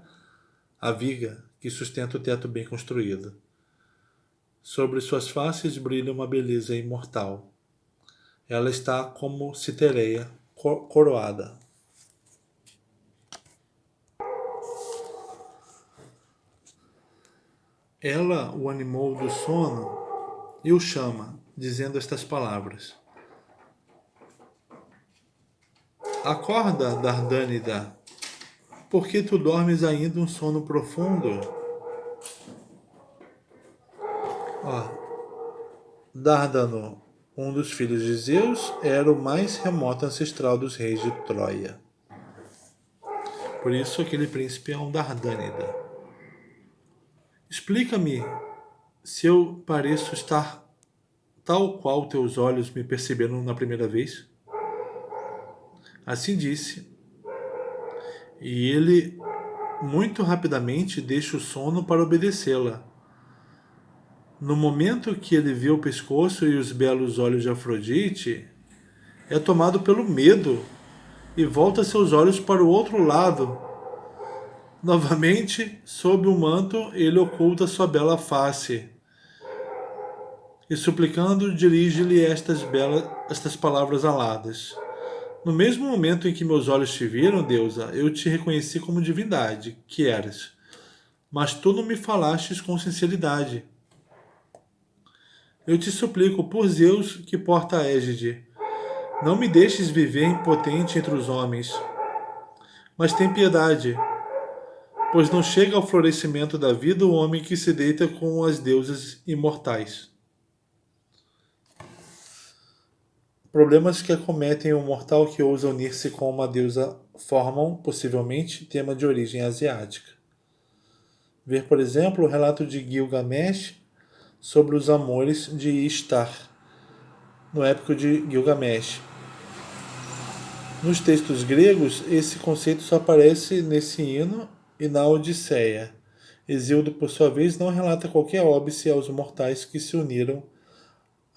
a viga que sustenta o teto bem construído. Sobre suas faces brilha uma beleza imortal. Ela está como Citereia, coroada. Ela o animou do sono e o chama, dizendo estas palavras: Acorda, Dardânida, porque tu dormes ainda um sono profundo? Dárdano, um dos filhos de Zeus, era o mais remoto ancestral dos reis de Troia. Por isso aquele príncipe é um Dardânida. Explica-me se eu pareço estar tal qual teus olhos me perceberam na primeira vez. Assim disse, e ele muito rapidamente deixa o sono para obedecê-la. No momento que ele vê o pescoço e os belos olhos de Afrodite, é tomado pelo medo e volta seus olhos para o outro lado. Novamente, sob o manto, ele oculta sua bela face e, suplicando, dirige-lhe estas palavras aladas. No mesmo momento em que meus olhos te viram, deusa, eu te reconheci como divindade, que eras. Mas tu não me falastes com sinceridade. Eu te suplico, por Zeus, que porta a égide, não me deixes viver impotente entre os homens, mas tem piedade, pois não chega ao florescimento da vida o homem que se deita com as deusas imortais. Problemas que acometem um mortal que ousa unir-se com uma deusa formam, possivelmente, tema de origem asiática. Ver, por exemplo, o relato de Gilgamesh sobre os amores de Ishtar, no épico de Gilgamesh. Nos textos gregos, esse conceito só aparece nesse hino e na Odisseia. Hesíodo, por sua vez, não relata qualquer óbice aos mortais que se uniram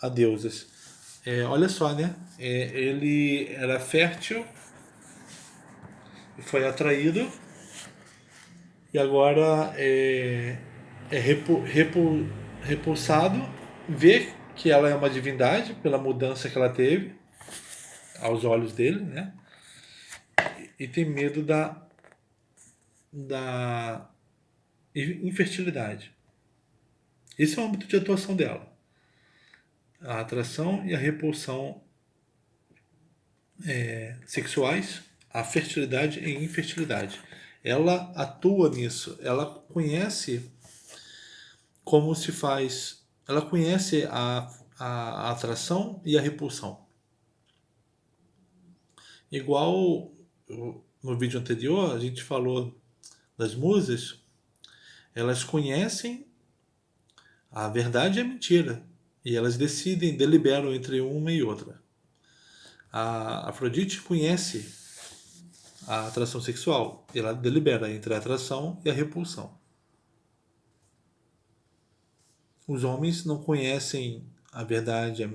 a deusas. Olha só, né? Ele era fértil, foi atraído e agora é repulsado, vê que ela é uma divindade pela mudança que ela teve aos olhos dele, né? E tem medo da infertilidade. Esse é o âmbito de atuação dela. A atração e a repulsão sexuais, a fertilidade e infertilidade. Ela atua nisso, ela conhece como se faz, ela conhece a atração e a repulsão. Igual no vídeo anterior a gente falou das musas, elas conhecem a verdade e a mentira, e elas decidem, deliberam entre uma e outra. A Afrodite conhece a atração sexual, ela delibera entre a atração e a repulsão. Os homens não conhecem a verdade,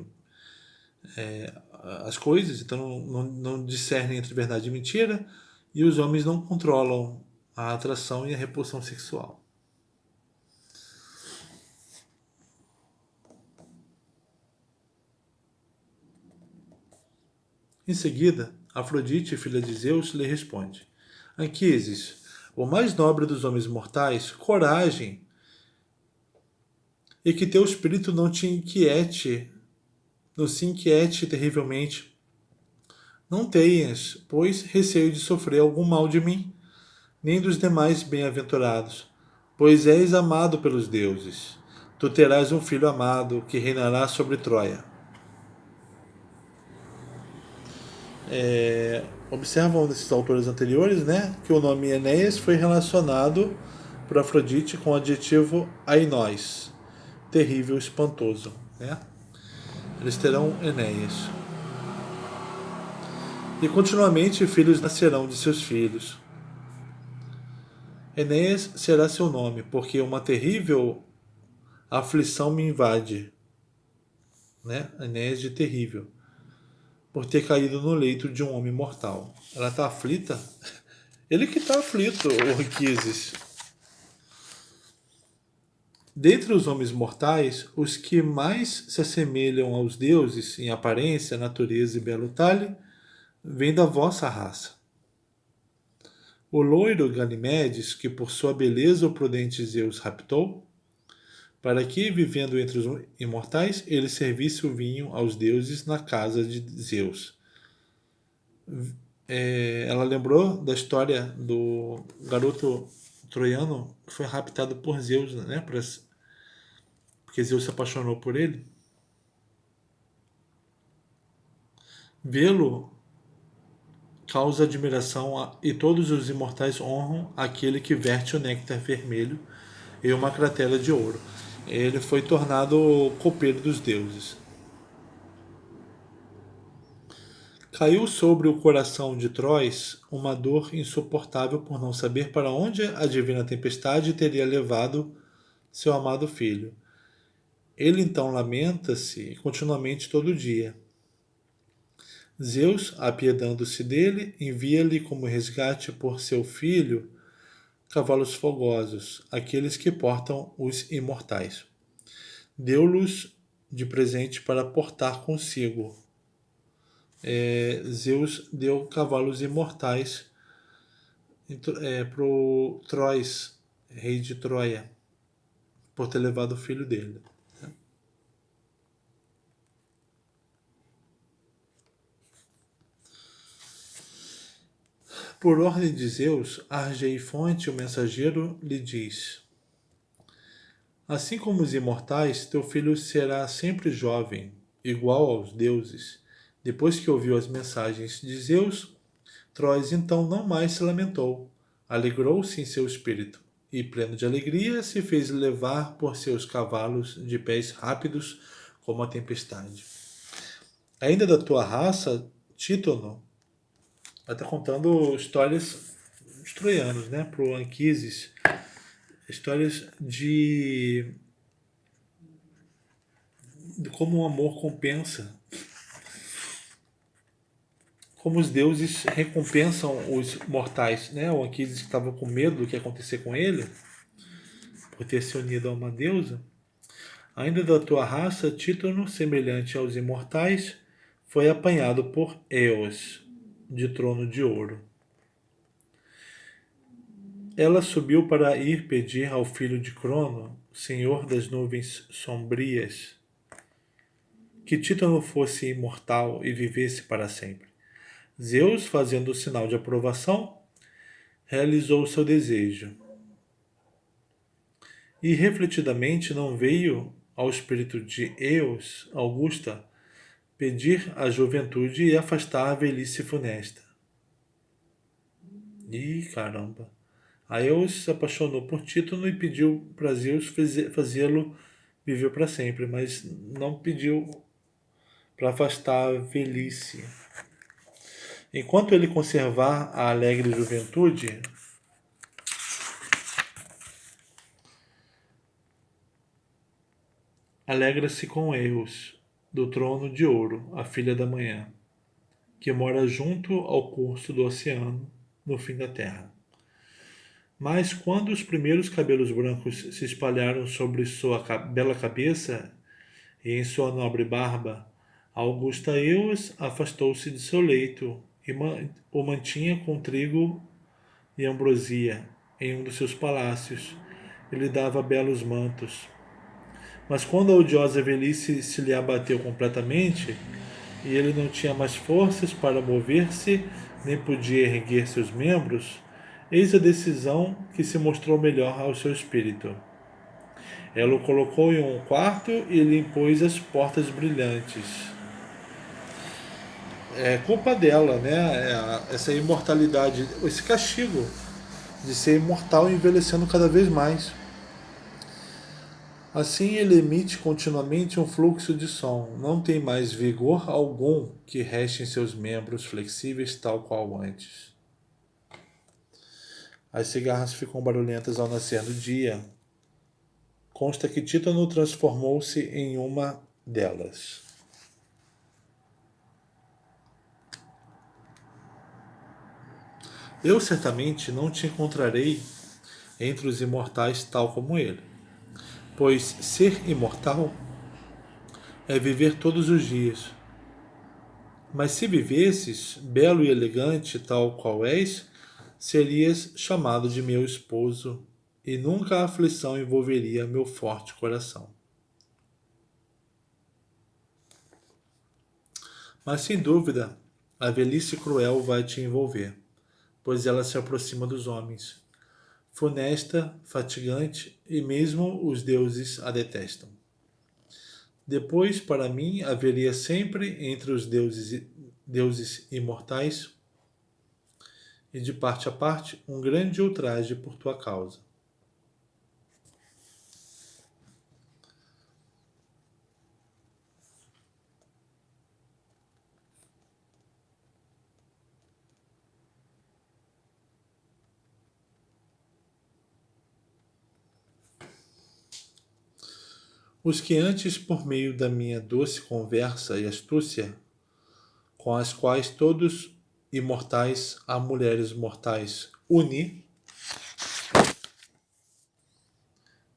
as coisas, então não discernem entre verdade e mentira, e os homens não controlam a atração e a repulsão sexual. Em seguida, Afrodite, filha de Zeus, lhe responde: Anquises, o mais nobre dos homens mortais, coragem, e que teu espírito não te inquiete, não se inquiete terrivelmente. Não tenhas, pois, receio de sofrer algum mal de mim, nem dos demais bem-aventurados, pois és amado pelos deuses. Tu terás um filho amado, que reinará sobre Troia. Observam nesses autores anteriores, né, que o nome Enéas foi relacionado por Afrodite com o adjetivo ainós, terrível, espantoso. Né? Eles terão Enéas. E continuamente filhos nascerão de seus filhos. Enéas será seu nome, porque uma terrível aflição me invade. Né? Enéas de terrível. Por ter caído no leito de um homem mortal. Ela está aflita? Ele que está aflito, Anquises. Dentre os homens mortais, os que mais se assemelham aos deuses em aparência, natureza e belo talhe, vêm da vossa raça. O loiro Ganimedes, que por sua beleza o prudente Zeus raptou, para que, vivendo entre os imortais, ele servisse o vinho aos deuses na casa de Zeus. Ela lembrou da história do garoto troiano que foi raptado por Zeus, né? Porque Zeus se apaixonou por ele. Vê-lo causa admiração e todos os imortais honram aquele que verte o néctar vermelho em uma cratera de ouro. Ele foi tornado copeiro dos deuses. Caiu sobre o coração de Trois uma dor insuportável por não saber para onde a divina tempestade teria levado seu amado filho. Ele então lamenta-se continuamente todo dia. Zeus, apiedando-se dele, envia-lhe como resgate por seu filho cavalos fogosos, aqueles que portam os imortais. Deu-los de presente para portar consigo. Zeus deu cavalos imortais para o Trois, rei de Troia, por ter levado o filho dele. Por ordem de Zeus, Argeifonte, o mensageiro, lhe diz: assim como os imortais, teu filho será sempre jovem, igual aos deuses. Depois que ouviu as mensagens de Zeus, Trois então não mais se lamentou. Alegrou-se em seu espírito e, pleno de alegria, se fez levar por seus cavalos de pés rápidos como a tempestade. Ainda da tua raça, Títono, ela está contando histórias dos troianos, né, para o Anquises, histórias de como o amor compensa, como os deuses recompensam os mortais, né? O Anquises que estava com medo do que ia acontecer com ele, por ter se unido a uma deusa. Ainda da tua raça, Títono, semelhante aos imortais, foi apanhado por Eos, de trono de ouro. Ela subiu para ir pedir ao filho de Crono, senhor das nuvens sombrias, que Títono fosse imortal e vivesse para sempre. Zeus, fazendo o sinal de aprovação, realizou seu desejo. E refletidamente não veio ao espírito de Eos, Augusta, pedir a juventude e afastar a velhice funesta. Ih, caramba! A Eos se apaixonou por Títono e pediu para Zeus fazê-lo viver para sempre, mas não pediu para afastar a velhice. Enquanto ele conservar a alegre juventude, alegra-se com Eos, do trono de ouro, a filha da manhã, que mora junto ao curso do oceano, no fim da terra. Mas quando os primeiros cabelos brancos se espalharam sobre sua bela cabeça e em sua nobre barba, a augusta Eos afastou-se de seu leito e o mantinha com trigo e ambrosia em um dos seus palácios e lhe dava belos mantos. Mas quando a odiosa velhice se lhe abateu completamente e ele não tinha mais forças para mover-se nem podia erguer seus membros, eis a decisão que se mostrou melhor ao seu espírito. Ela o colocou em um quarto e lhe impôs as portas brilhantes. É culpa dela, né? Essa imortalidade, esse castigo de ser imortal e envelhecendo cada vez mais. Assim ele emite continuamente um fluxo de som, não tem mais vigor algum que reste em seus membros flexíveis tal qual antes. As cigarras ficam barulhentas ao nascer do dia. Consta que Títono transformou-se em uma delas. Eu certamente não te encontrarei entre os imortais tal como ele, pois ser imortal é viver todos os dias. Mas se vivesses, belo e elegante tal qual és, serias chamado de meu esposo, e nunca a aflição envolveria meu forte coração. Mas sem dúvida, a velhice cruel vai te envolver, pois ela se aproxima dos homens. Funesta, fatigante, e mesmo os deuses a detestam. Depois, para mim, haveria sempre entre os deuses imortais e de parte a parte um grande ultraje por tua causa. Os que antes, por meio da minha doce conversa e astúcia, com as quais todos imortais a mulheres mortais uni,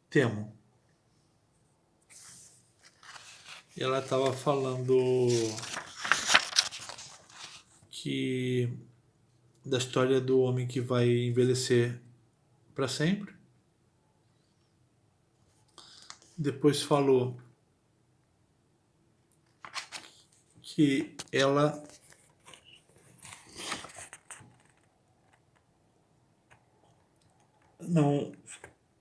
temo. E ela estava falando que da história do homem que vai envelhecer para sempre. Depois falou que ela não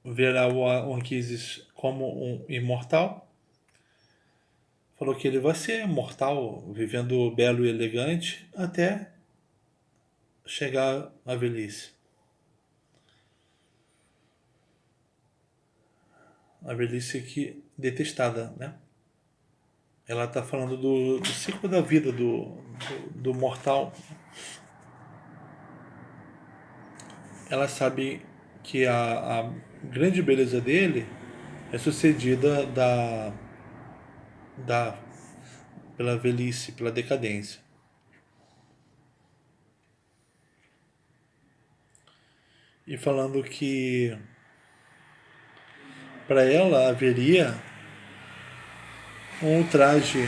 verá o Anquises como um imortal. Falou que ele vai ser mortal, vivendo belo e elegante até chegar à velhice. A velhice que detestada, né? Ela está falando do ciclo da vida do mortal. Ela sabe que a grande beleza dele é sucedida da pela velhice, pela decadência. E falando que para ela haveria um ultraje,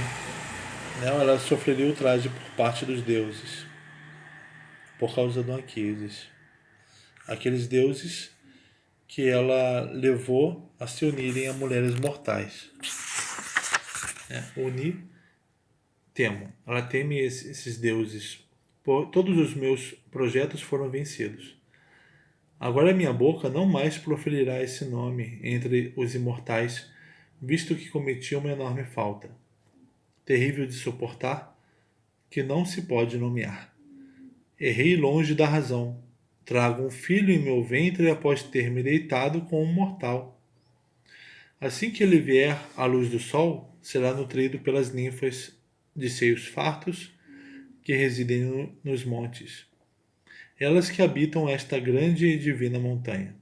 né? Ela sofreria ultraje por parte dos deuses, por causa do Anquises. Aqueles deuses que ela levou a se unirem a mulheres mortais. Unir, temo. Ela teme esses deuses. Todos os meus projetos foram vencidos. Agora minha boca não mais proferirá esse nome entre os imortais, visto que cometi uma enorme falta, terrível de suportar, que não se pode nomear. Errei longe da razão. Trago um filho em meu ventre após ter me deitado com um mortal. Assim que ele vier à luz do sol, será nutrido pelas ninfas de seios fartos que residem nos montes. Elas que habitam esta grande e divina montanha.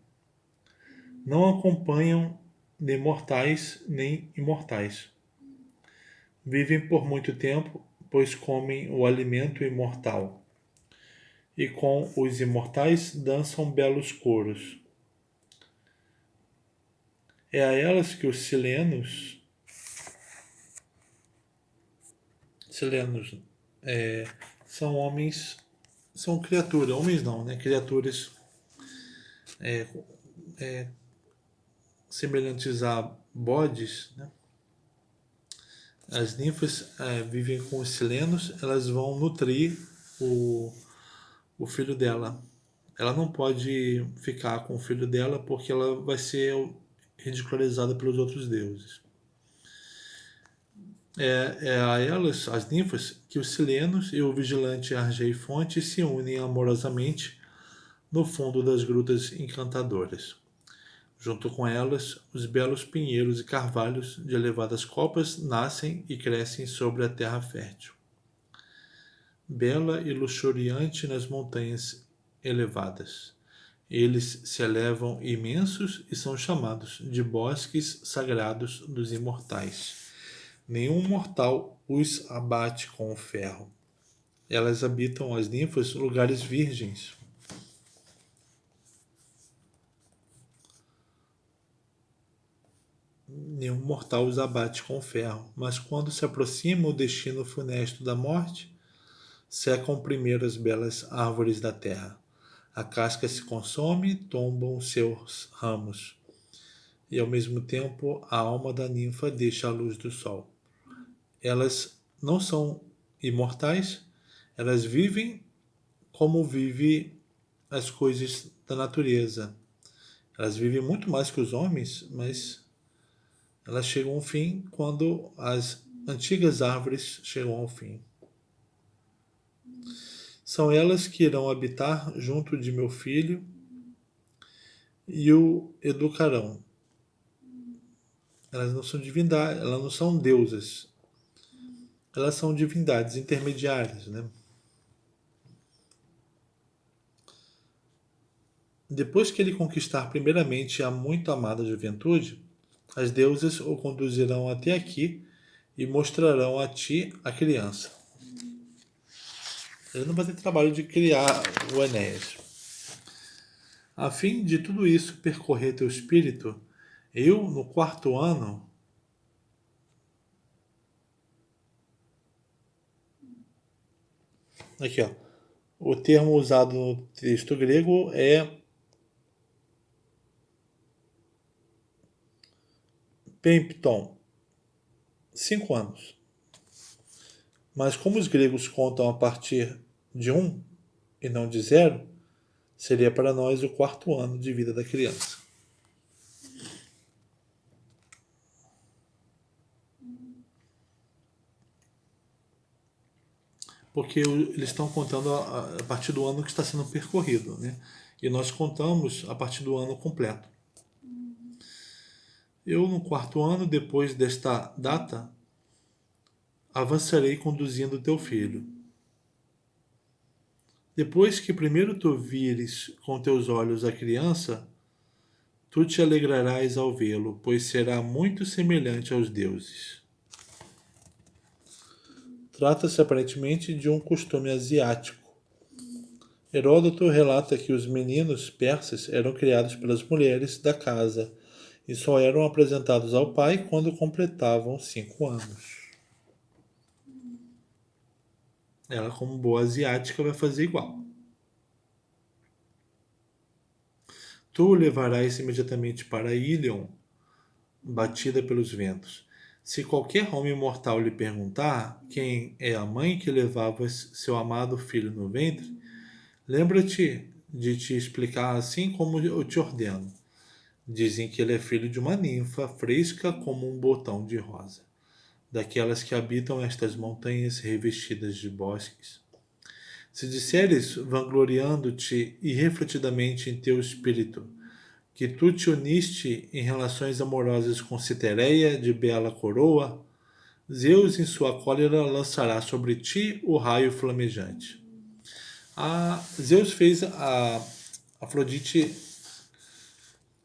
Não acompanham nem mortais nem imortais. Vivem por muito tempo, pois comem o alimento imortal. E com os imortais dançam belos coros. É a elas que os silenos são homens, são criaturas, homens não, né? Criaturas semelhantes a bodes, né? As ninfas vivem com os silenos, elas vão nutrir o filho dela. Ela não pode ficar com o filho dela porque ela vai ser ridicularizada pelos outros deuses. É a elas, as ninfas, que os silenos e o vigilante Argeifonte se unem amorosamente no fundo das grutas encantadoras. Junto com elas, os belos pinheiros e carvalhos de elevadas copas nascem e crescem sobre a terra fértil. Bela e luxuriante nas montanhas elevadas. Eles se elevam imensos e são chamados de bosques sagrados dos imortais. Nenhum mortal os abate com o ferro. Elas habitam, as ninfas, lugares virgens. Nenhum mortal os abate com o ferro, mas quando se aproxima o destino funesto da morte, secam primeiro as belas árvores da terra. A casca se consome, tombam seus ramos, e ao mesmo tempo a alma da ninfa deixa a luz do sol. Elas não são imortais, elas vivem como vivem as coisas da natureza. Elas vivem muito mais que os homens, mas elas chegam ao fim quando as antigas árvores chegam ao fim. São elas que irão habitar junto de meu filho e o educarão. Elas não são divindades, elas não são deusas. Elas são divindades intermediárias, né? Depois que ele conquistar primeiramente a muito amada juventude, As deusas o conduzirão até aqui e mostrarão a ti a criança. Ele não vai ter trabalho de criar o Enéas. A fim de tudo isso percorrer teu espírito, eu, no 4º ano, aqui ó, o termo usado no texto grego é pempton, 5 anos. Mas como os gregos contam a partir de 1 e não de 0, seria para nós o 4º ano de vida da criança. Porque eles estão contando a partir do ano que está sendo percorrido, né? E nós contamos a partir do ano completo. Eu, no 4º ano, depois desta data, avançarei conduzindo teu filho. Depois que primeiro tu vires com teus olhos a criança, tu te alegrarás ao vê-lo, pois será muito semelhante aos deuses. Trata-se aparentemente de um costume asiático. Heródoto relata que os meninos persas eram criados pelas mulheres da casa e só eram apresentados ao pai quando completavam 5 anos. Ela, como boa asiática, vai fazer igual. Tu o levarás imediatamente para Ilion, batida pelos ventos. Se qualquer homem mortal lhe perguntar quem é a mãe que levava seu amado filho no ventre, lembra-te de te explicar assim como eu te ordeno. Dizem que ele é filho de uma ninfa fresca como um botão de rosa, daquelas que habitam estas montanhas revestidas de bosques. Se disseres, vangloriando-te irrefletidamente em teu espírito, que tu te uniste em relações amorosas com Citereia de bela coroa, Zeus em sua cólera lançará sobre ti o raio flamejante. Zeus fez a Afrodite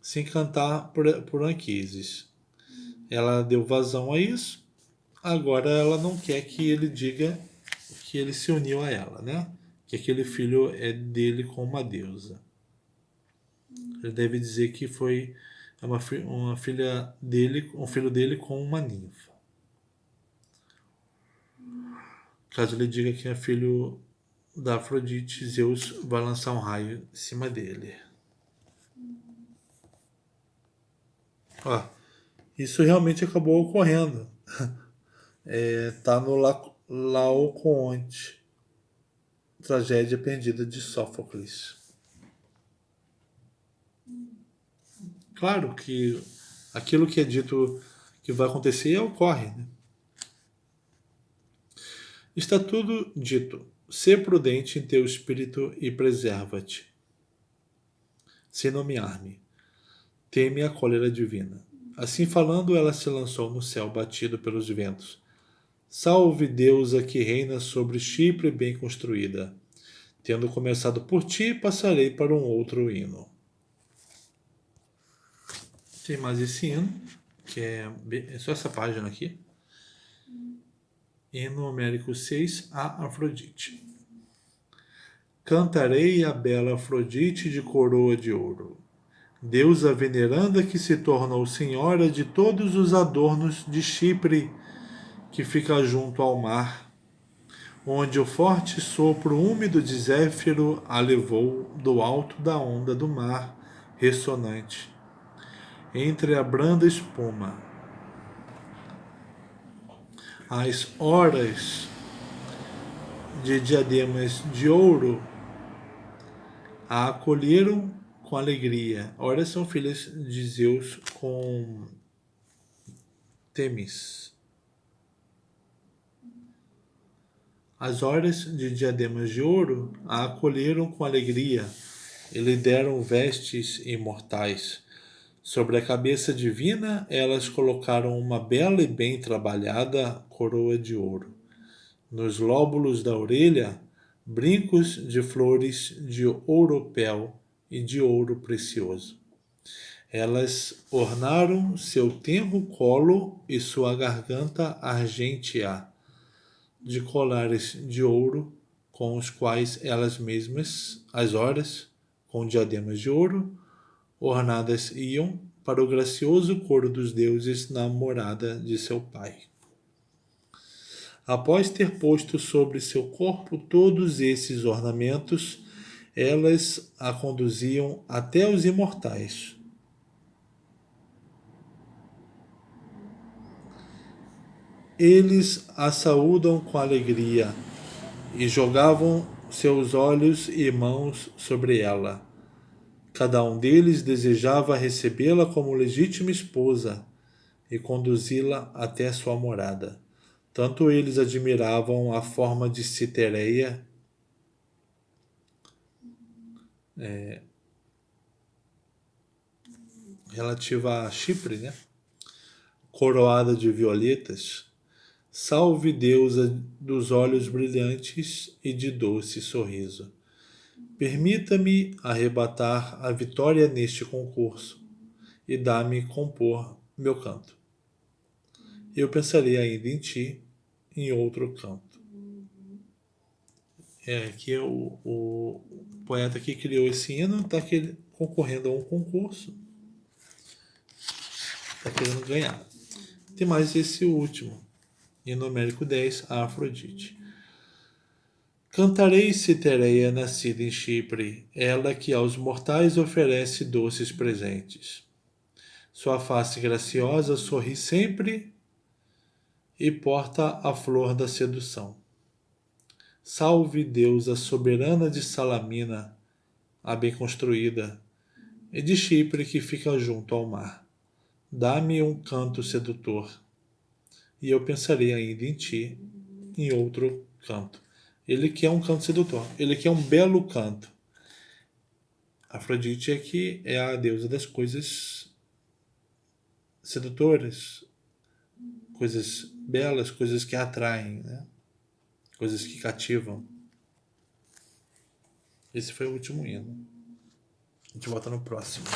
se encantar por Anquises. Ela deu vazão a isso, agora ela não quer que ele diga que ele se uniu a ela, né? Que aquele filho é dele com uma deusa. Ele deve dizer que foi uma filha dele, um filho dele com uma ninfa. Caso ele diga que é filho da Afrodite, Zeus vai lançar um raio em cima dele. Ó, isso realmente acabou ocorrendo. Tá no Laocoonte, tragédia perdida de Sófocles. Claro que aquilo que é dito que vai acontecer ocorre, né? Está tudo dito. Sê prudente em teu espírito e preserva-te. Sem nomear-me. Teme a cólera divina. Assim falando, ela se lançou no céu batido pelos ventos. Salve deusa que reina sobre Chipre bem construída. Tendo começado por ti, passarei para um outro hino. Tem mais esse hino, que é só essa página aqui. Hino Homérico 6, a Afrodite. Cantarei a bela Afrodite de coroa de ouro, deusa veneranda que se tornou senhora de todos os adornos de Chipre, que fica junto ao mar, onde o forte sopro úmido de Zéfiro a levou do alto da onda do mar ressonante, entre a branda espuma. As horas de diademas de ouro a acolheram com alegria. Horas são filhas de Zeus com Temis. As horas de diademas de ouro a acolheram com alegria e lhe deram vestes imortais. Sobre a cabeça divina, elas colocaram uma bela e bem trabalhada coroa de ouro. Nos lóbulos da orelha, brincos de flores de ouropel e de ouro precioso. Elas ornaram seu tenro colo e sua garganta argêntea de colares de ouro, com os quais elas mesmas, as horas, com diademas de ouro, ornadas iam para o gracioso coro dos deuses na morada de seu pai. Após ter posto sobre seu corpo todos esses ornamentos, elas a conduziam até os imortais. Eles a saúdam com alegria e jogavam seus olhos e mãos sobre ela. Cada um deles desejava recebê-la como legítima esposa e conduzi-la até sua morada. Tanto eles admiravam a forma de Citereia, relativa a Chipre, né? Coroada de violetas, salve deusa dos olhos brilhantes e de doce sorriso. Permita-me arrebatar a vitória neste concurso e dá-me compor meu canto. Eu pensarei ainda em ti, em outro canto. Aqui é o poeta que criou esse hino está concorrendo a um concurso, está querendo ganhar. Tem mais esse último, hino numérico 10, a Afrodite. Cantarei Citereia nascida em Chipre, ela que aos mortais oferece doces presentes. Sua face graciosa sorri sempre e porta a flor da sedução. Salve deusa soberana de Salamina, a bem construída, e de Chipre que fica junto ao mar. Dá-me um canto sedutor, e eu pensarei ainda em ti, em outro canto. Ele quer um canto sedutor, ele quer um belo canto. Afrodite aqui é a deusa das coisas sedutoras, coisas belas, coisas que atraem, né? Coisas que cativam. Esse foi o último hino. A gente volta no próximo.